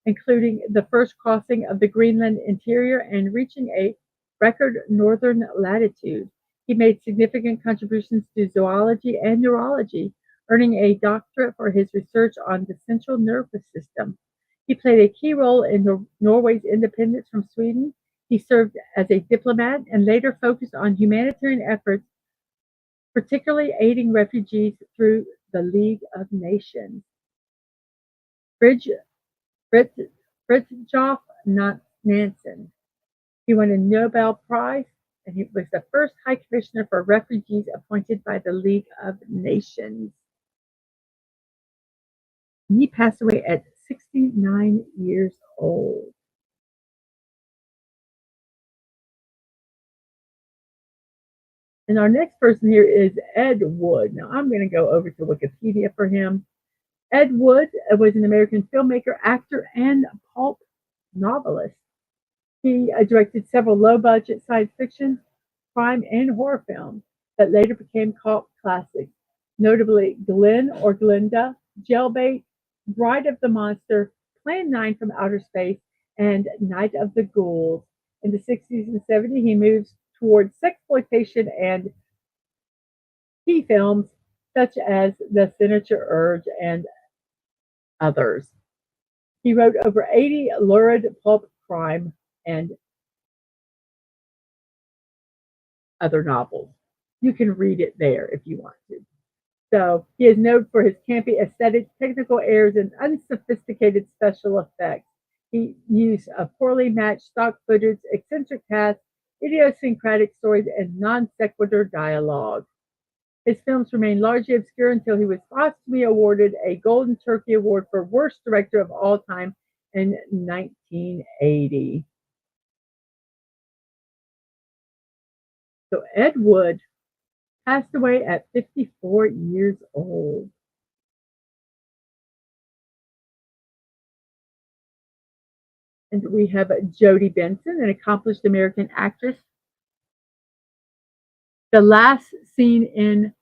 A: including the first crossing of the Greenland interior and reaching a record northern latitude. He made significant contributions to zoology and neurology, earning a doctorate for his research on the central nervous system. He played a key role in Norway's independence from Sweden. He served as a diplomat and later focused on humanitarian efforts, particularly aiding refugees through the League of Nations. Fridtjof Nansen. He won a Nobel Prize and he was the first High Commissioner for Refugees appointed by the League of Nations. And he passed away at 69 years old. And our next person here is Ed Wood. Now, I'm going to go over to Wikipedia for him. Ed Wood was an American filmmaker, actor, and pulp novelist. He directed several low-budget science fiction, crime, and horror films that later became cult classics, notably Glenn or Glinda, Jailbait, Bride of the Monster, Plan 9 from Outer Space, and Night of the Ghouls. In the 60s and 70s, he moves towards sexploitation and key films such as The Signature Urge and others. He wrote over 80 lurid pulp crime and other novels. You can read it there if you want to. So he is known for his campy aesthetic, technical airs, and unsophisticated special effects. He used a poorly matched stock footage, eccentric cast, idiosyncratic stories, and non sequitur dialogue. His films remained largely obscure until he was posthumously awarded a Golden Turkey Award for Worst Director of All Time in 1980. So Ed Wood passed away at 54 years old. And we have Jodie Benson, an accomplished American actress. The last scene in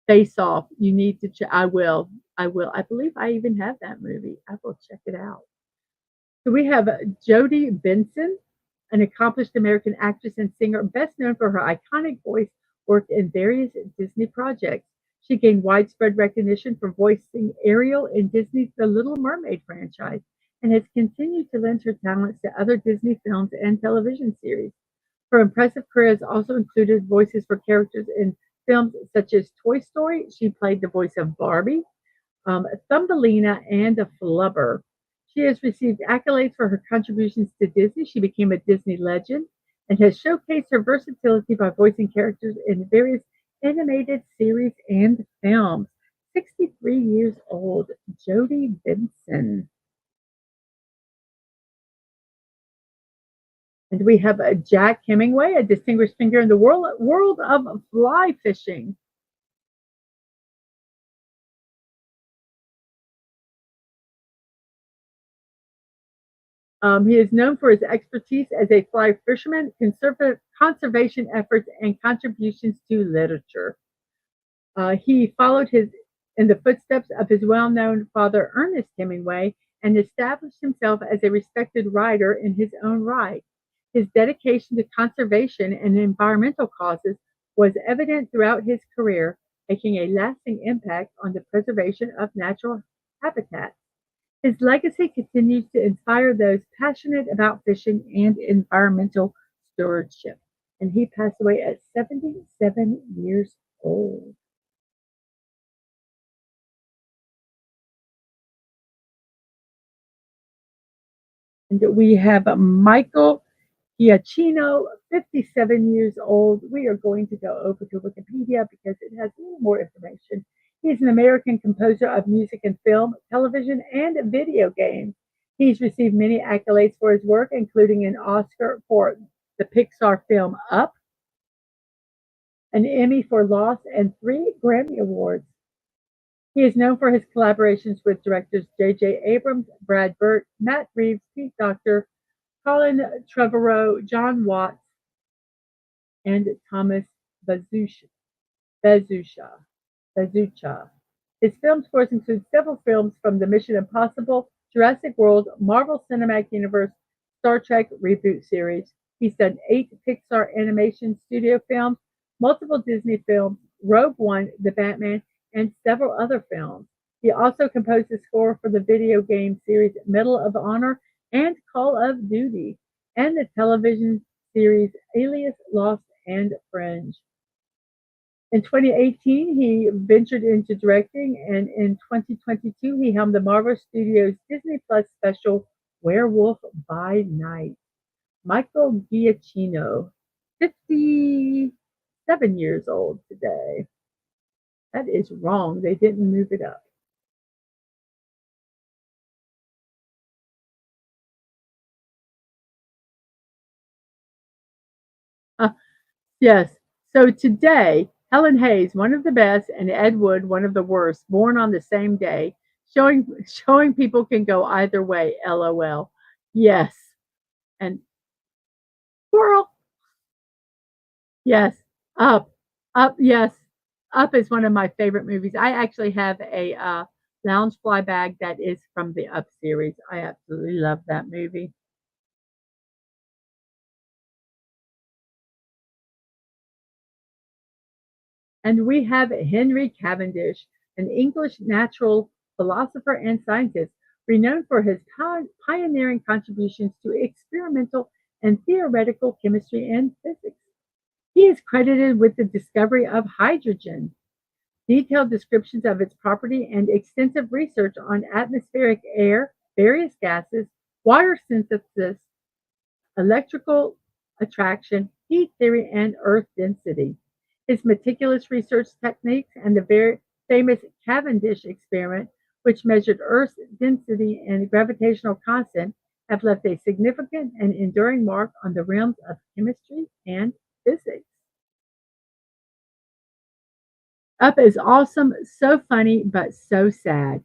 A: Face Off, you need to check. I will. I will. I believe I even have that movie. I will check it out. So we have Jodie Benson, an accomplished American actress and singer, best known for her iconic voice work in various Disney projects. She gained widespread recognition for voicing Ariel in Disney's The Little Mermaid franchise and has continued to lend her talents to other Disney films and television series. Her impressive career has also included voices for characters in films such as Toy Story. She played the voice of Barbie, Thumbelina, and Flubber. She has received accolades for her contributions to Disney. She became a Disney legend and has showcased her versatility by voicing characters in various animated series and films. 63 years old, Jodie Benson. And we have Jack Hemingway, a distinguished figure in the world of fly fishing. He is known for his expertise as a fly fisherman, conservation efforts, and contributions to literature. He followed in the footsteps of his well-known father, Ernest Hemingway, and established himself as a respected writer in his own right. His dedication to conservation and environmental causes was evident throughout his career, making a lasting impact on the preservation of natural habitats. His legacy continues to inspire those passionate about fishing and environmental stewardship. And he passed away at 77 years old. And we have Michael Giacchino, 57 years old. We are going to go over to Wikipedia because it has a little more information. He's an American composer of music and film, television, and video games. He's received many accolades for his work, including an Oscar for the Pixar film Up, an Emmy for Lost, and 3 Grammy Awards. He is known for his collaborations with directors J.J. Abrams, Brad Bird, Matt Reeves, Pete Docter, Colin Trevorrow, John Watts, and Thomas Bezucha. Bezucha. His film scores include several films from the Mission Impossible, Jurassic World, Marvel Cinematic Universe, Star Trek reboot series. He's done 8 Pixar animation studio films, multiple Disney films, Rogue One, The Batman, and several other films. He also composed the score for the video game series Medal of Honor and Call of Duty, and the television series Alias, Lost, and Fringe. In 2018, he ventured into directing, and in 2022, he helmed the Marvel Studios Disney Plus special Werewolf by Night. Michael Giacchino. 57 years old today. That is wrong. They didn't move it up. Uh, yes. So today, Helen Hayes, one of the best, and Ed Wood, one of the worst, born on the same day, showing people can go either way. LOL. Yes. And squirrel. Yes. Up. Up. Yes. Up is one of my favorite movies. I actually have a lounge fly bag that is from the Up series. I absolutely love that movie. And we have Henry Cavendish, an English natural philosopher and scientist, renowned for his pioneering contributions to experimental and theoretical chemistry and physics. He is credited with the discovery of hydrogen, detailed descriptions of its property, and extensive research on atmospheric air, various gases, water synthesis, electrical attraction, heat theory, and earth density. His meticulous research techniques and the very famous Cavendish experiment, which measured Earth's density and gravitational constant, have left a significant and enduring mark on the realms of chemistry and physics. Up is awesome, so funny, but so sad.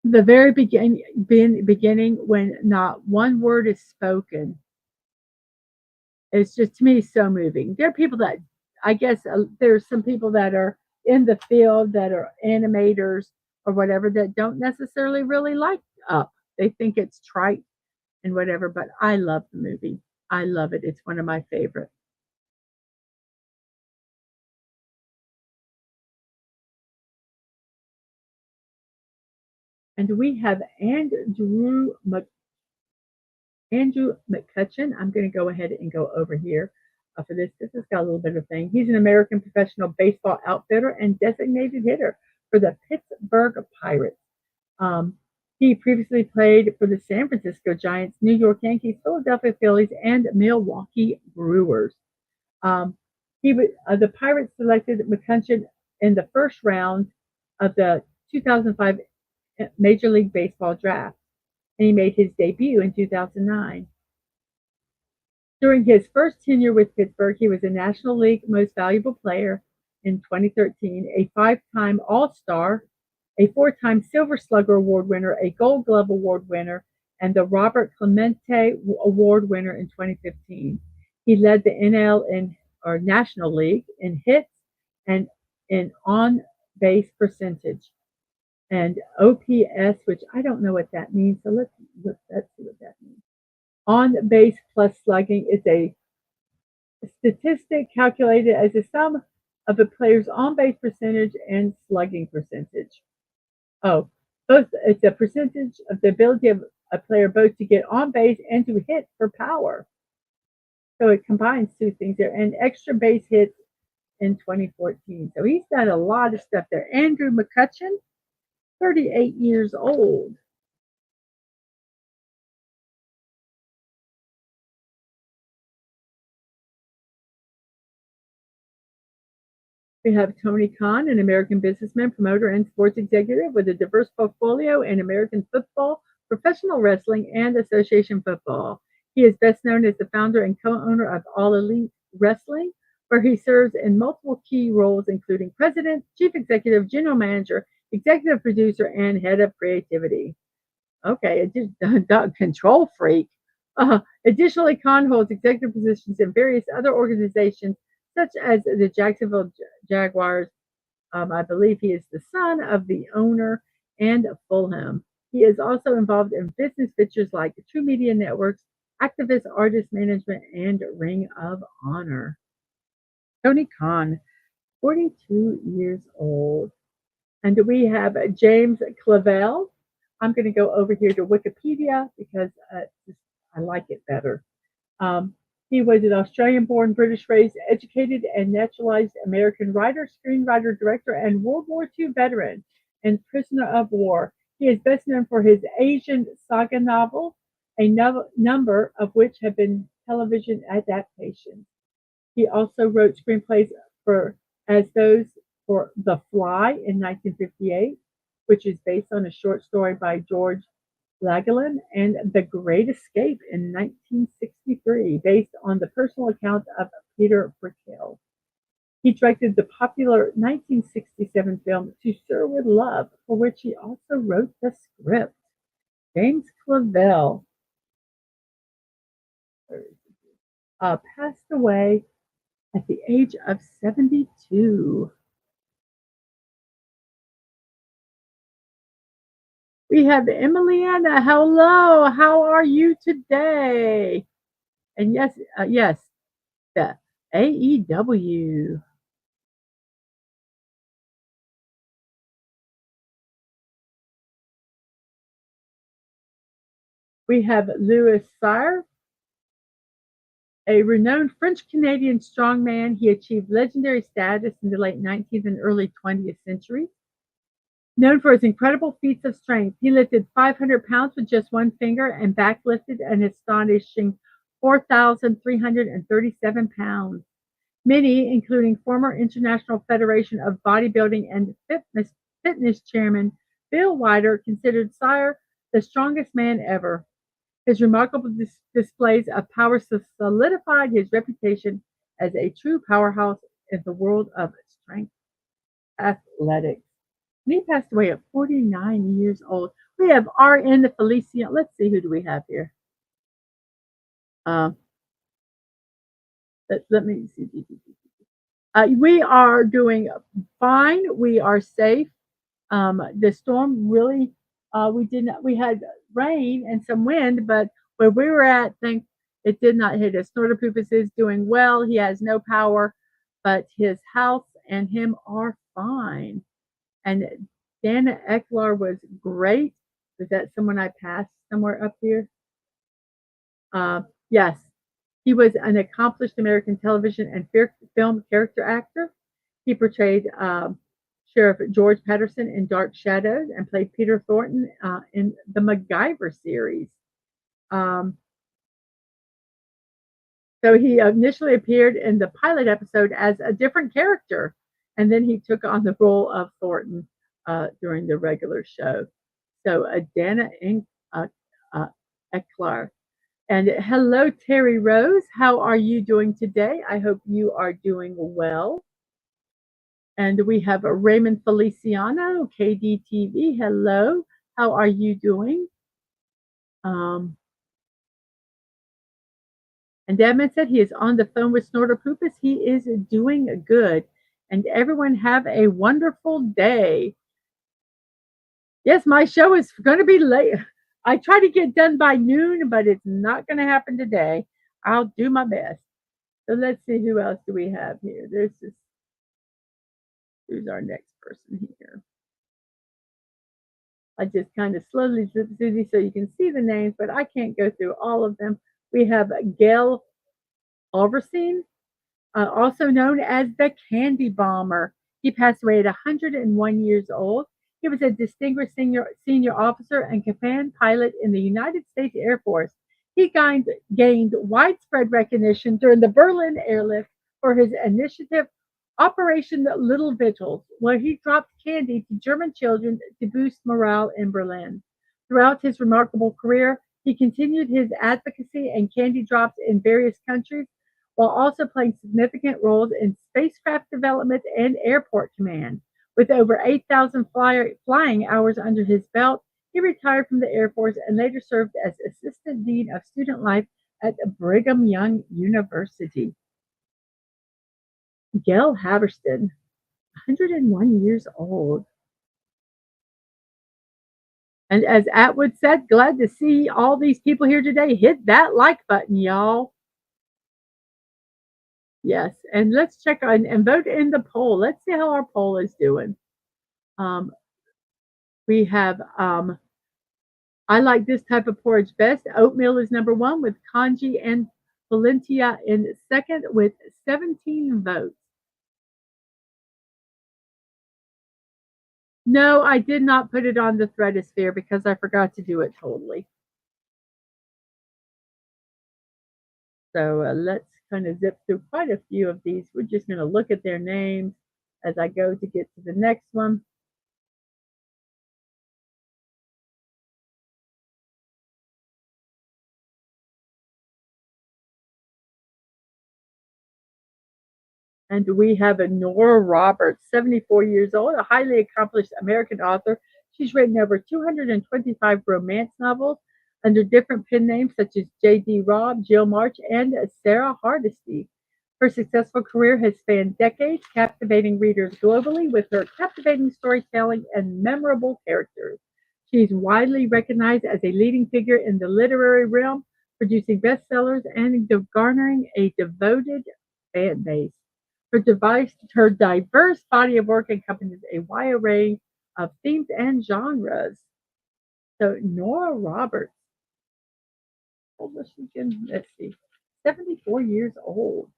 A: The very beginning, when not one word is spoken, it's just to me so moving. There are people that I guess there's some people that are in the field that are animators or whatever that don't necessarily really like Up. They think it's trite and whatever, but I love the movie. I love it. It's one of my favorites. And we have Andrew McCutcheon. I'm going to go ahead and go over here for this. This has got a little bit of thing. He's an American professional baseball outfitter and designated hitter for the Pittsburgh Pirates. Um, he previously played for the San Francisco Giants, New York Yankees, Philadelphia Phillies, and Milwaukee Brewers. Um, the Pirates selected McCutcheon in the first round of the 2005 Major League Baseball draft, and he made his debut in 2009. During his first tenure with Pittsburgh, he was a National League Most Valuable Player in 2013, a five-time All-Star, a four-time Silver Slugger Award winner, a Gold Glove Award winner, and the Robert Clemente Award winner in 2015. He led the National League in hits and in on-base percentage and OPS, which I don't know what that means. So let's see what that means. On base plus slugging is a statistic calculated as the sum of a player's on base percentage and slugging percentage. Oh, both it's a percentage of the ability of a player both to get on base and to hit for power. So it combines two things there and extra base hits in 2014. So he's done a lot of stuff there. Andrew McCutcheon, 38 years old. We have Tony Khan, an American businessman, promoter, and sports executive with a diverse portfolio in American football, professional wrestling, and association football. He is best known as the founder and co-owner of All Elite Wrestling, where he serves in multiple key roles, including president, chief executive, general manager, executive producer, and head of creativity. Okay, it just control freak. Additionally, Khan holds executive positions in various other organizations, such as the Jacksonville Jaguars. I believe he is the son of the owner and Fulham. He is also involved in business ventures like True Media Networks, Activist Artist Management, and Ring of Honor. Tony Khan, 42 years old. And we have James Clavell. I'm going to go over here to Wikipedia because I like it better. Um, he was an Australian born, British raised, educated, and naturalized American writer, screenwriter, director, and World War II veteran and prisoner of war. He is best known for his Asian saga novels, a number of which have been television adaptations. He also wrote screenplays for as those for The Fly in 1958, which is based on a short story by George Lagalin, and The Great Escape in 1963, based on the personal account of Peter Brickell. He directed the popular 1967 film To Sherwood Love, for which he also wrote the script. James Clavell passed away at the age of 72. We have Emiliana. Hello, how are you today? And yes, the AEW. We have Louis Cyr, a renowned French-Canadian strongman. He achieved legendary status in the late 19th and early 20th century. Known for his incredible feats of strength, he lifted 500 pounds with just one finger and backlifted an astonishing 4,337 pounds. Many, including former International Federation of Bodybuilding and Fitness Chairman Bill Wilder, considered Cyr the strongest man ever. His remarkable displays of power solidified his reputation as a true powerhouse in the world of strength athletics. And he passed away at 49 years old. We have RN the Felicia. Let's see, who do we have here? Let me see. We are doing fine. We are safe. The storm really, we had rain and some wind, but where we were at, it did not hit us. Snorterpoopus is doing well. He has no power, but his house and him are fine. And Dana Eklar was great. Is that someone I passed somewhere up here? Yes. He was an accomplished American television and film character actor. He portrayed Sheriff George Patterson in Dark Shadows and played Peter Thornton in the MacGyver series. So he initially appeared in the pilot episode as a different character, and then he took on the role of Thornton during the regular show. So Dana Eklar. And hello, Terry Rose. How are you doing today? I hope you are doing well. And we have Raymond Feliciano, KDTV. Hello. How are you doing? And Dadman said he is on the phone with Snorterpoopus. He is doing good. And everyone have a wonderful day. Yes, my show is going to be late. I try to get done by noon, but it's not going to happen today. I'll do my best. So let's see, who else do we have here? Who's our next person here? I just kind of slowly zip through these so you can see the names, but I can't go through all of them. We have Gail Alverstein, also known as the Candy Bomber. He passed away at 101 years old. He was a distinguished senior officer and command pilot in the United States Air Force. He gained widespread recognition during the Berlin airlift for his initiative Operation Little Vigils, where he dropped candy to German children to boost morale in Berlin. Throughout his remarkable career, he continued his advocacy and candy drops in various countries, while also playing significant roles in spacecraft development and airport command. With over 8,000 flying hours under his belt, he retired from the Air Force and later served as Assistant Dean of Student Life at Brigham Young University. Gail Haverston, 101 years old. And as Atwood said, glad to see all these people here today. Hit that like button, y'all. Yes, and let's check on and vote in the poll. Let's see how our poll is doing. We have, I like this type of porridge best. Oatmeal is number one with congee and Valentia in second with 17 votes. No, I did not put it on the Threadosphere because I forgot to do it totally. So let's kind of zip through quite a few of these. We're just going to look at their names as I go to get to the next one. And we have a Nora Roberts, 74 years old, a highly accomplished American author. She's written over 225 romance novels under different pen names such as J.D. Robb, Jill March, and Sarah Hardesty. Her successful career has spanned decades, captivating readers globally with her captivating storytelling and memorable characters. She's widely recognized as a leading figure in the literary realm, producing bestsellers and garnering a devoted fan base. Her diverse body of work encompasses a wide array of themes and genres. So Nora Roberts, how old was she again? Let's see, 74 years old.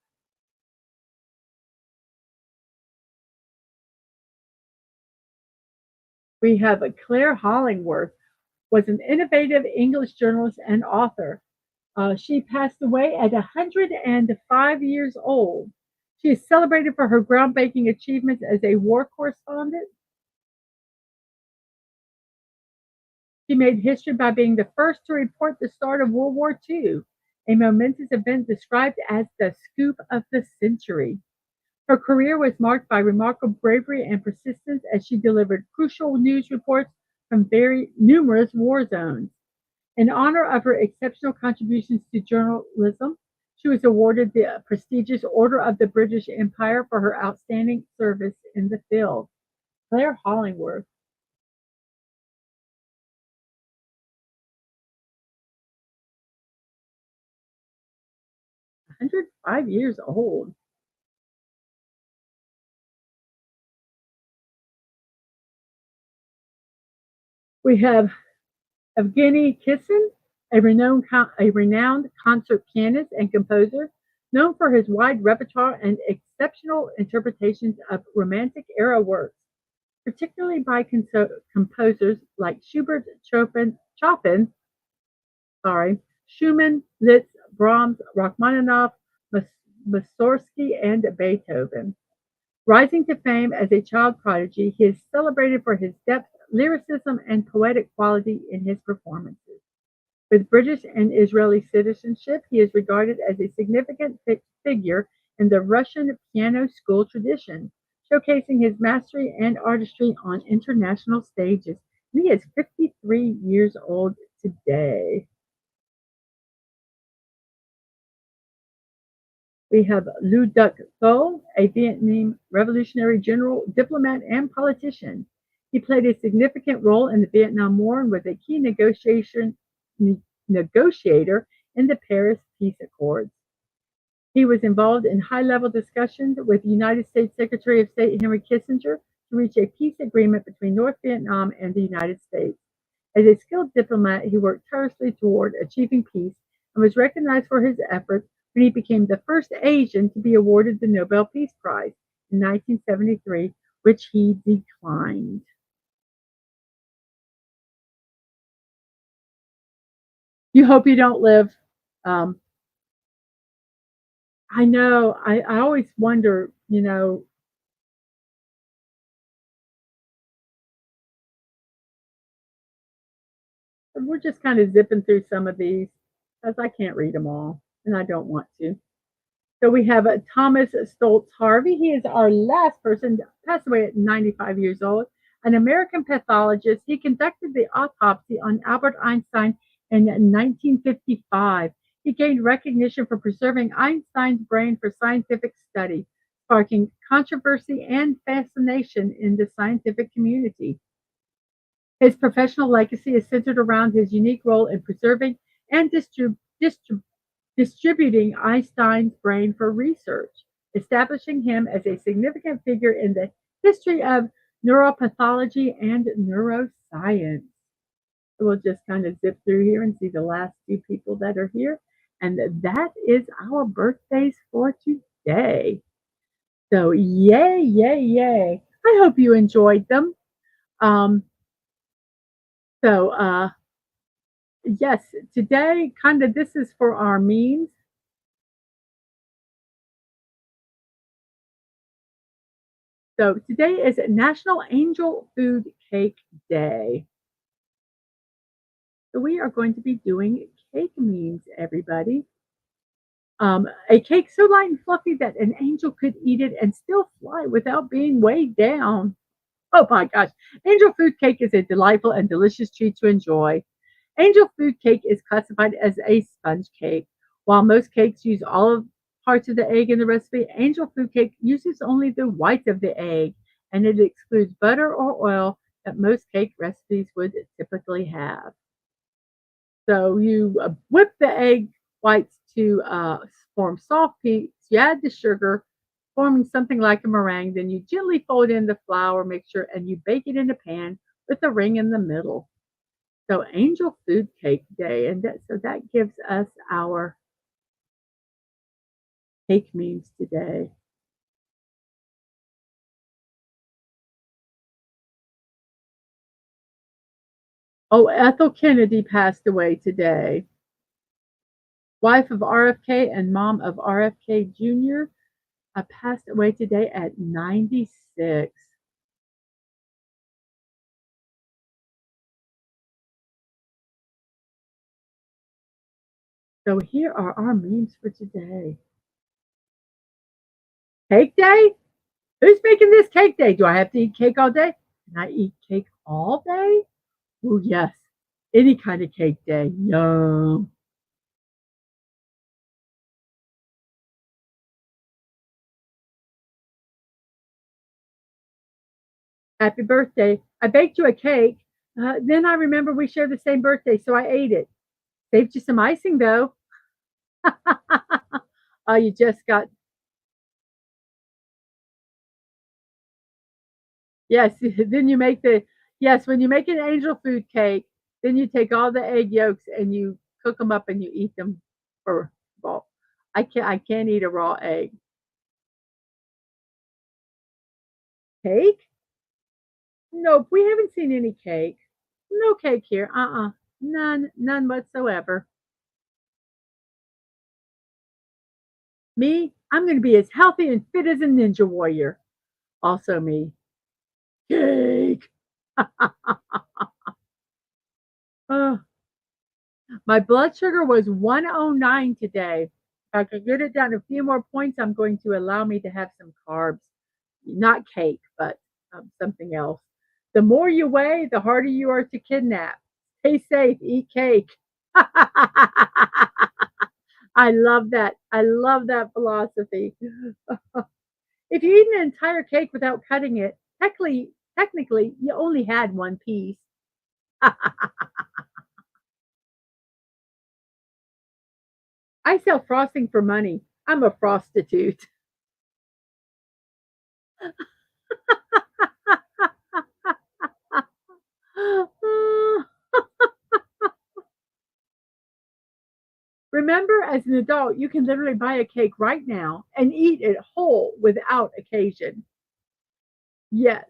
A: We have Claire Hollingworth, was an innovative English journalist and author. She passed away at 105 years old. She is celebrated for her groundbreaking achievements as a war correspondent. She made history by being the first to report the start of World War II, a momentous event described as the scoop of the century. Her career was marked by remarkable bravery and persistence as she delivered crucial news reports from very numerous war zones. In honor of her exceptional contributions to journalism, she was awarded the prestigious Order of the British Empire for her outstanding service in the field. Claire Hollingworth, 105 years old. We have Evgeny Kissin, a renowned concert pianist and composer, known for his wide repertoire and exceptional interpretations of Romantic era works, particularly by composers like Schubert, Chopin, sorry, Schumann, Liszt, Brahms, Rachmaninoff, Mussorgsky, and Beethoven. Rising to fame as a child prodigy, he is celebrated for his depth, lyricism, and poetic quality in his performances. With British and Israeli citizenship, he is regarded as a significant figure in the Russian piano school tradition, showcasing his mastery and artistry on international stages. And he is 53 years old today. We have Lưu Duc Tho, a Vietnam revolutionary general, diplomat, and politician. He played a significant role in the Vietnam War and was a key negotiator in the Paris Peace Accords. He was involved in high-level discussions with United States Secretary of State Henry Kissinger to reach a peace agreement between North Vietnam and the United States. As a skilled diplomat, he worked tirelessly toward achieving peace and was recognized for his efforts when he became the first Asian to be awarded the Nobel Peace Prize in 1973, which he declined. You hope you don't live. Um, I know. I always wonder, we're just kind of zipping through some of these because I can't read them all and I don't want to. So we have Thomas Stoltz Harvey. He is our last person, passed away at 95 years old, an American pathologist. He conducted the autopsy on Albert Einstein in 1955. He gained recognition for preserving Einstein's brain for scientific study, sparking controversy and fascination in the scientific community. His professional legacy is centered around his unique role in preserving and distributing Einstein's brain for research, establishing him as a significant figure in the history of neuropathology and neuroscience. So we'll just kind of zip through here and see the last few people that are here. And that is our birthdays for today. So yay, yay, yay. I hope you enjoyed them. Um, so yes, today kind of this is for our memes. So today is National Angel Food Cake Day. So we are going to be doing cake memes, everybody. A cake so light and fluffy that an angel could eat it and still fly without being weighed down. Oh my gosh. Angel food cake is a delightful and delicious treat to enjoy. Angel food cake is classified as a sponge cake. While most cakes use all of parts of the egg in the recipe, angel food cake uses only the white of the egg, and it excludes butter or oil that most cake recipes would typically have. So you whip the egg whites to form soft peaks. You add the sugar, forming something like a meringue. Then you gently fold in the flour mixture and you bake it in a pan with a ring in the middle. So Angel Food Cake Day, and that gives us our cake memes today. Oh, Ethel Kennedy passed away today. Wife of RFK and mom of RFK Jr. Passed away today at 96. So here are our memes for today. Cake Day? Who's making this cake day? Do I have to eat cake all day? Can I eat cake all day? Oh, yes. Any kind of cake day. Yum. Happy birthday. I baked you a cake. Then I remember we share the same birthday, so I ate it. Saved you some icing, though. Oh, you just got, yes. Then you make yes, when you make an angel food cake, then you take all the egg yolks and you cook them up and you eat them for, well, I can't eat a raw egg. Cake? Nope, we haven't seen any cake. No cake here. None whatsoever. Me, I'm going to be as healthy and fit as a ninja warrior. Also me. Cake. Oh, my blood sugar was 109 today. If I could get it down a few more points, I'm going to allow me to have some carbs. Not cake, but something else. The more you weigh, the harder you are to kidnap. Stay safe, eat cake. I love that. I love that philosophy. If you eat an entire cake without cutting it, technically you only had one piece. I sell frosting for money. I'm a prostitute. Remember, as an adult, you can literally buy a cake right now and eat it whole without occasion. Yes.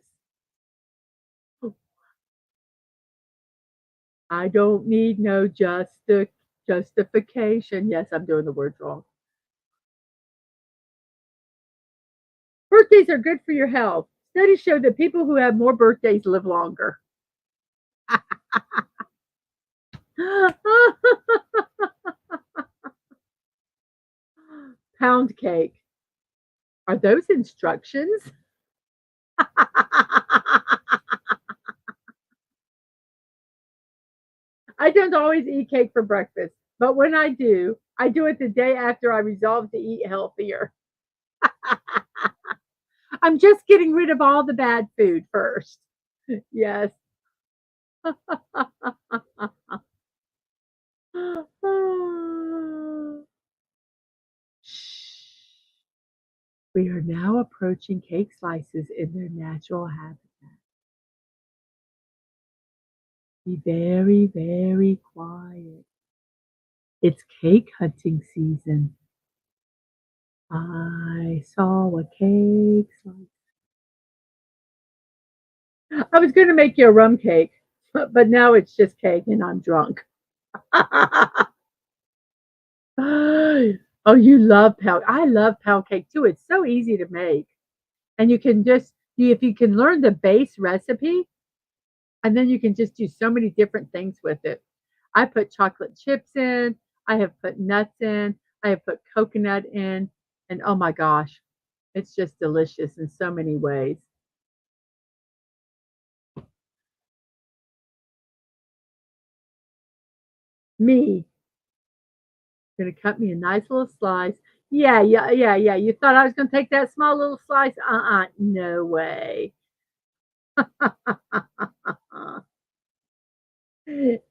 A: I don't need no justification. Yes, I'm doing the words wrong. Birthdays are good for your health. Studies show that people who have more birthdays live longer. Pound cake. Are those instructions? I don't always eat cake for breakfast, but when I do it the day after I resolve to eat healthier. I'm just getting rid of all the bad food first. Yes. We are now approaching cake slices in their natural habitat. Be very, very quiet. It's cake hunting season. I saw a cake slice. I was going to make you a rum cake, but now it's just cake and I'm drunk. Oh, you love pound. I love pound cake too. It's so easy to make. And you can just If you can learn the base recipe, and then you can just do so many different things with it. I put chocolate chips in, I have put nuts in, I have put coconut in, and oh my gosh, it's just delicious in so many ways. Me, gonna cut me a nice little slice. Yeah, yeah, yeah, yeah. You thought I was gonna take that small little slice? No way.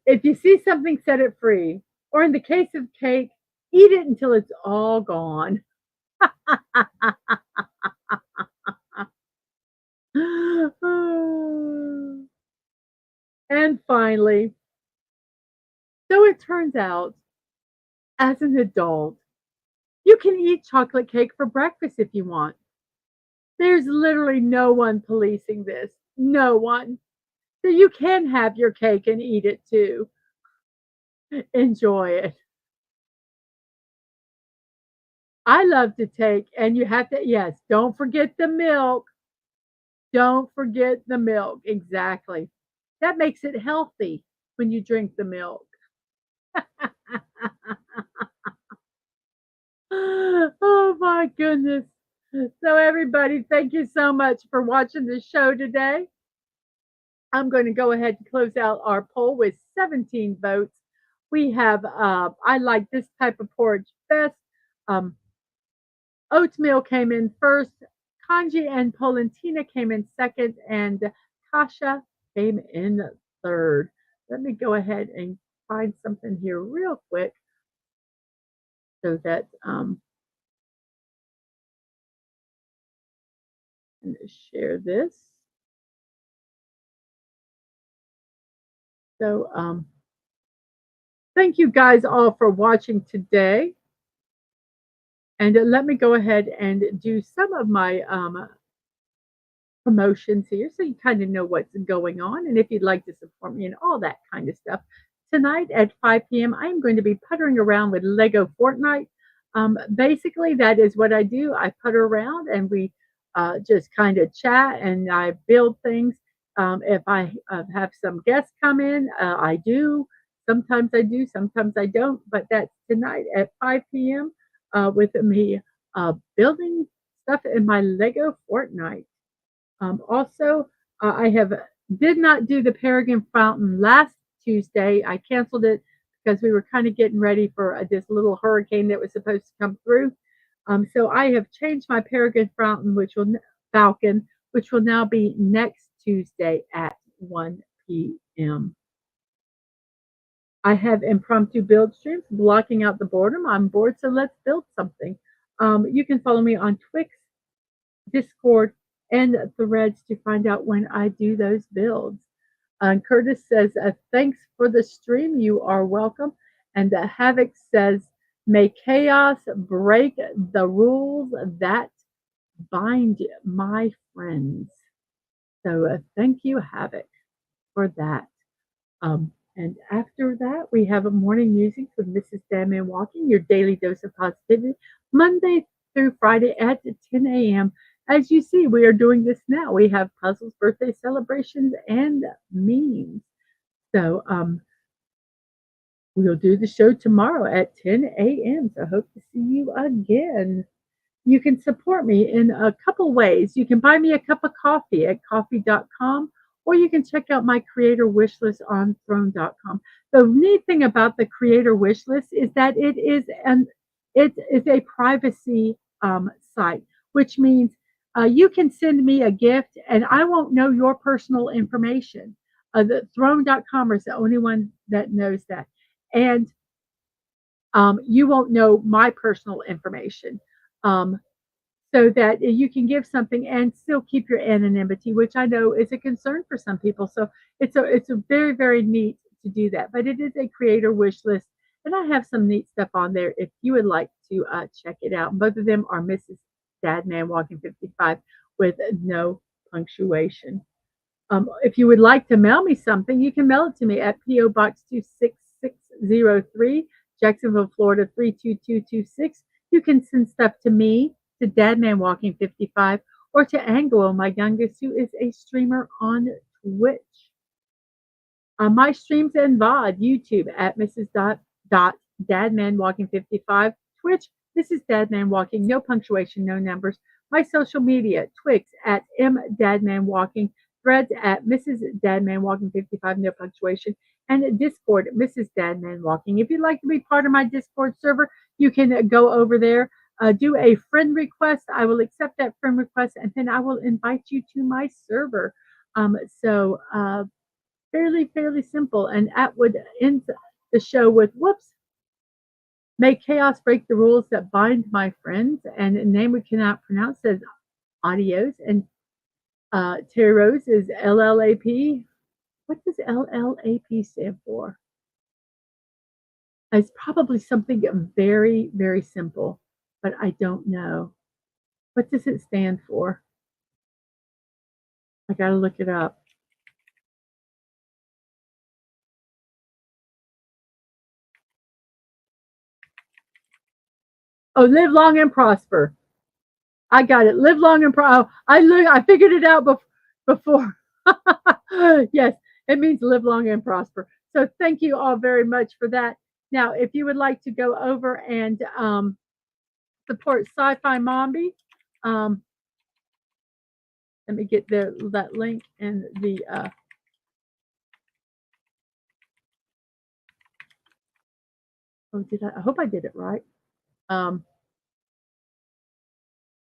A: If you see something, set it free. Or in the case of cake, eat it until it's all gone. And finally, so it turns out, as an adult, you can eat chocolate cake for breakfast if you want. There's literally no one policing this. No one. So you can have your cake and eat it too. Enjoy it. I love to take, and you have to, yes, don't forget the milk. Don't forget the milk. Exactly. That makes it healthy when you drink the milk. Oh my goodness. So, everybody, thank you so much for watching the show today. I'm going to go ahead and close out our poll with 17 votes. We have, I like this type of porridge best. Um, Oatmeal came in first. Kanji and Polentina came in second. And Kasha came in third. Let me go ahead and find something here real quick so that I'm going to share this. So, thank you guys all for watching today. And let me go ahead and do some of my promotions here so you kind of know what's going on and if you'd like to support me and all that kind of stuff. Tonight at 5 p.m., I'm going to be puttering around with Lego Fortnite. Basically, that is what I do. I putter around and we just kind of chat and I build things. If I have some guests come in, I do. Sometimes I do, sometimes I don't. But that's tonight at 5 p.m. With me building stuff in my Lego Fortnite. Also, I have did not do the Peregrine Fountain last Tuesday. I canceled it because we were kind of getting ready for this little hurricane that was supposed to come through. So I have changed my Peregrine Fountain, Falcon, which will now be next Tuesday at 1 p.m. I have impromptu build streams blocking out the boredom. I'm bored, so let's build something. You can follow me on Twix, Discord, and Threads to find out when I do those builds. Curtis says, thanks for the stream. You are welcome. And Havoc says, may chaos break the rules that bind my friends. So thank you, Havoc, for that. And after that, we have a Morning Musings with Mrs.DadmanWalking, your daily dose of positivity, Monday through Friday at 10 a.m. As you see, we are doing this now. We have puzzles, birthday celebrations, and memes. So we'll do the show tomorrow at 10 a.m. So I hope to see you again. You can support me in a couple ways. You can buy me a cup of coffee at coffee.com, or you can check out my creator wish list on throne.com. The neat thing about the creator wish list is that it is a privacy site, which means you can send me a gift and I won't know your personal information. The throne.com is the only one that knows that. And you won't know my personal information. So that you can give something and still keep your anonymity, which I know is a concern for some people. So it's a very, very neat to do that. But it is a creator wish list, and I have some neat stuff on there if you would like to check it out. Both of them are Mrs.DadmanWalking55 with no punctuation. If you would like to mail me something, you can mail it to me at P.O. Box 26603, Jacksonville, Florida 32226. You can send stuff to me, to DadmanWalking55, or to Angelo, my youngest, who is a streamer on Twitch. My streams and VOD, YouTube at Mrs.DadmanWalking55, Twitch, Mrs.DadmanWalking, no punctuation, no numbers. My social media, Twix at MDadmanWalking, Threads at Mrs.DadmanWalking55, no punctuation, and Discord, Mrs. Dadman Walking. If you'd like to be part of my Discord server, you can go over there, do a friend request. I will accept that friend request, and then I will invite you to my server. So fairly simple. And that would end the show with whoops. May chaos break the rules that bind my friends. And a name we cannot pronounce says adios. And Terry Rose is LLAP. What does LLAP stand for? It's probably something very simple, but I don't know. What does it stand for? I got to look it up. Oh, live long and prosper. I got it. Live long and prosper. I figured it out before. Yes, it means live long and prosper. So thank you all very much for that. Now, if you would like to go over and support Sci-Fi Mombi, let me get that link and the oh, I hope I did it right. I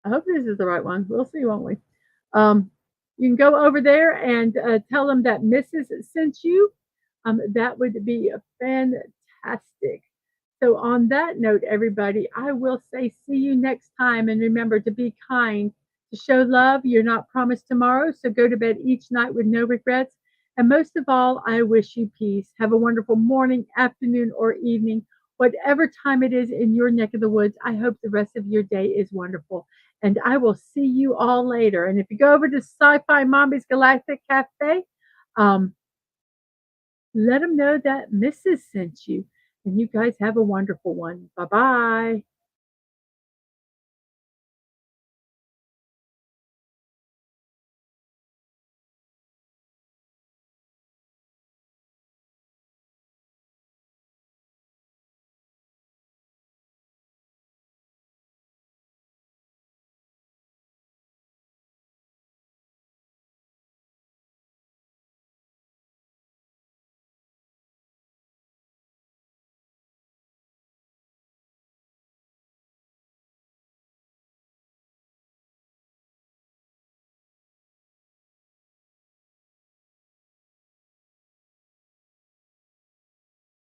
A: hope this is the right one. We'll see, won't we? You can go over there and tell them that Mrs. sent you. That would be fantastic. So, on that note, everybody, I will say see you next time. And remember to be kind, to show love. You're not promised tomorrow. So, go to bed each night with no regrets. And most of all, I wish you peace. Have a wonderful morning, afternoon, or evening. Whatever time it is in your neck of the woods, I hope the rest of your day is wonderful. And I will see you all later. And if you go over to Sci-Fi Mombi's Galactic Cafe, let them know that Mrs. sent you. And you guys have a wonderful one. Bye-bye.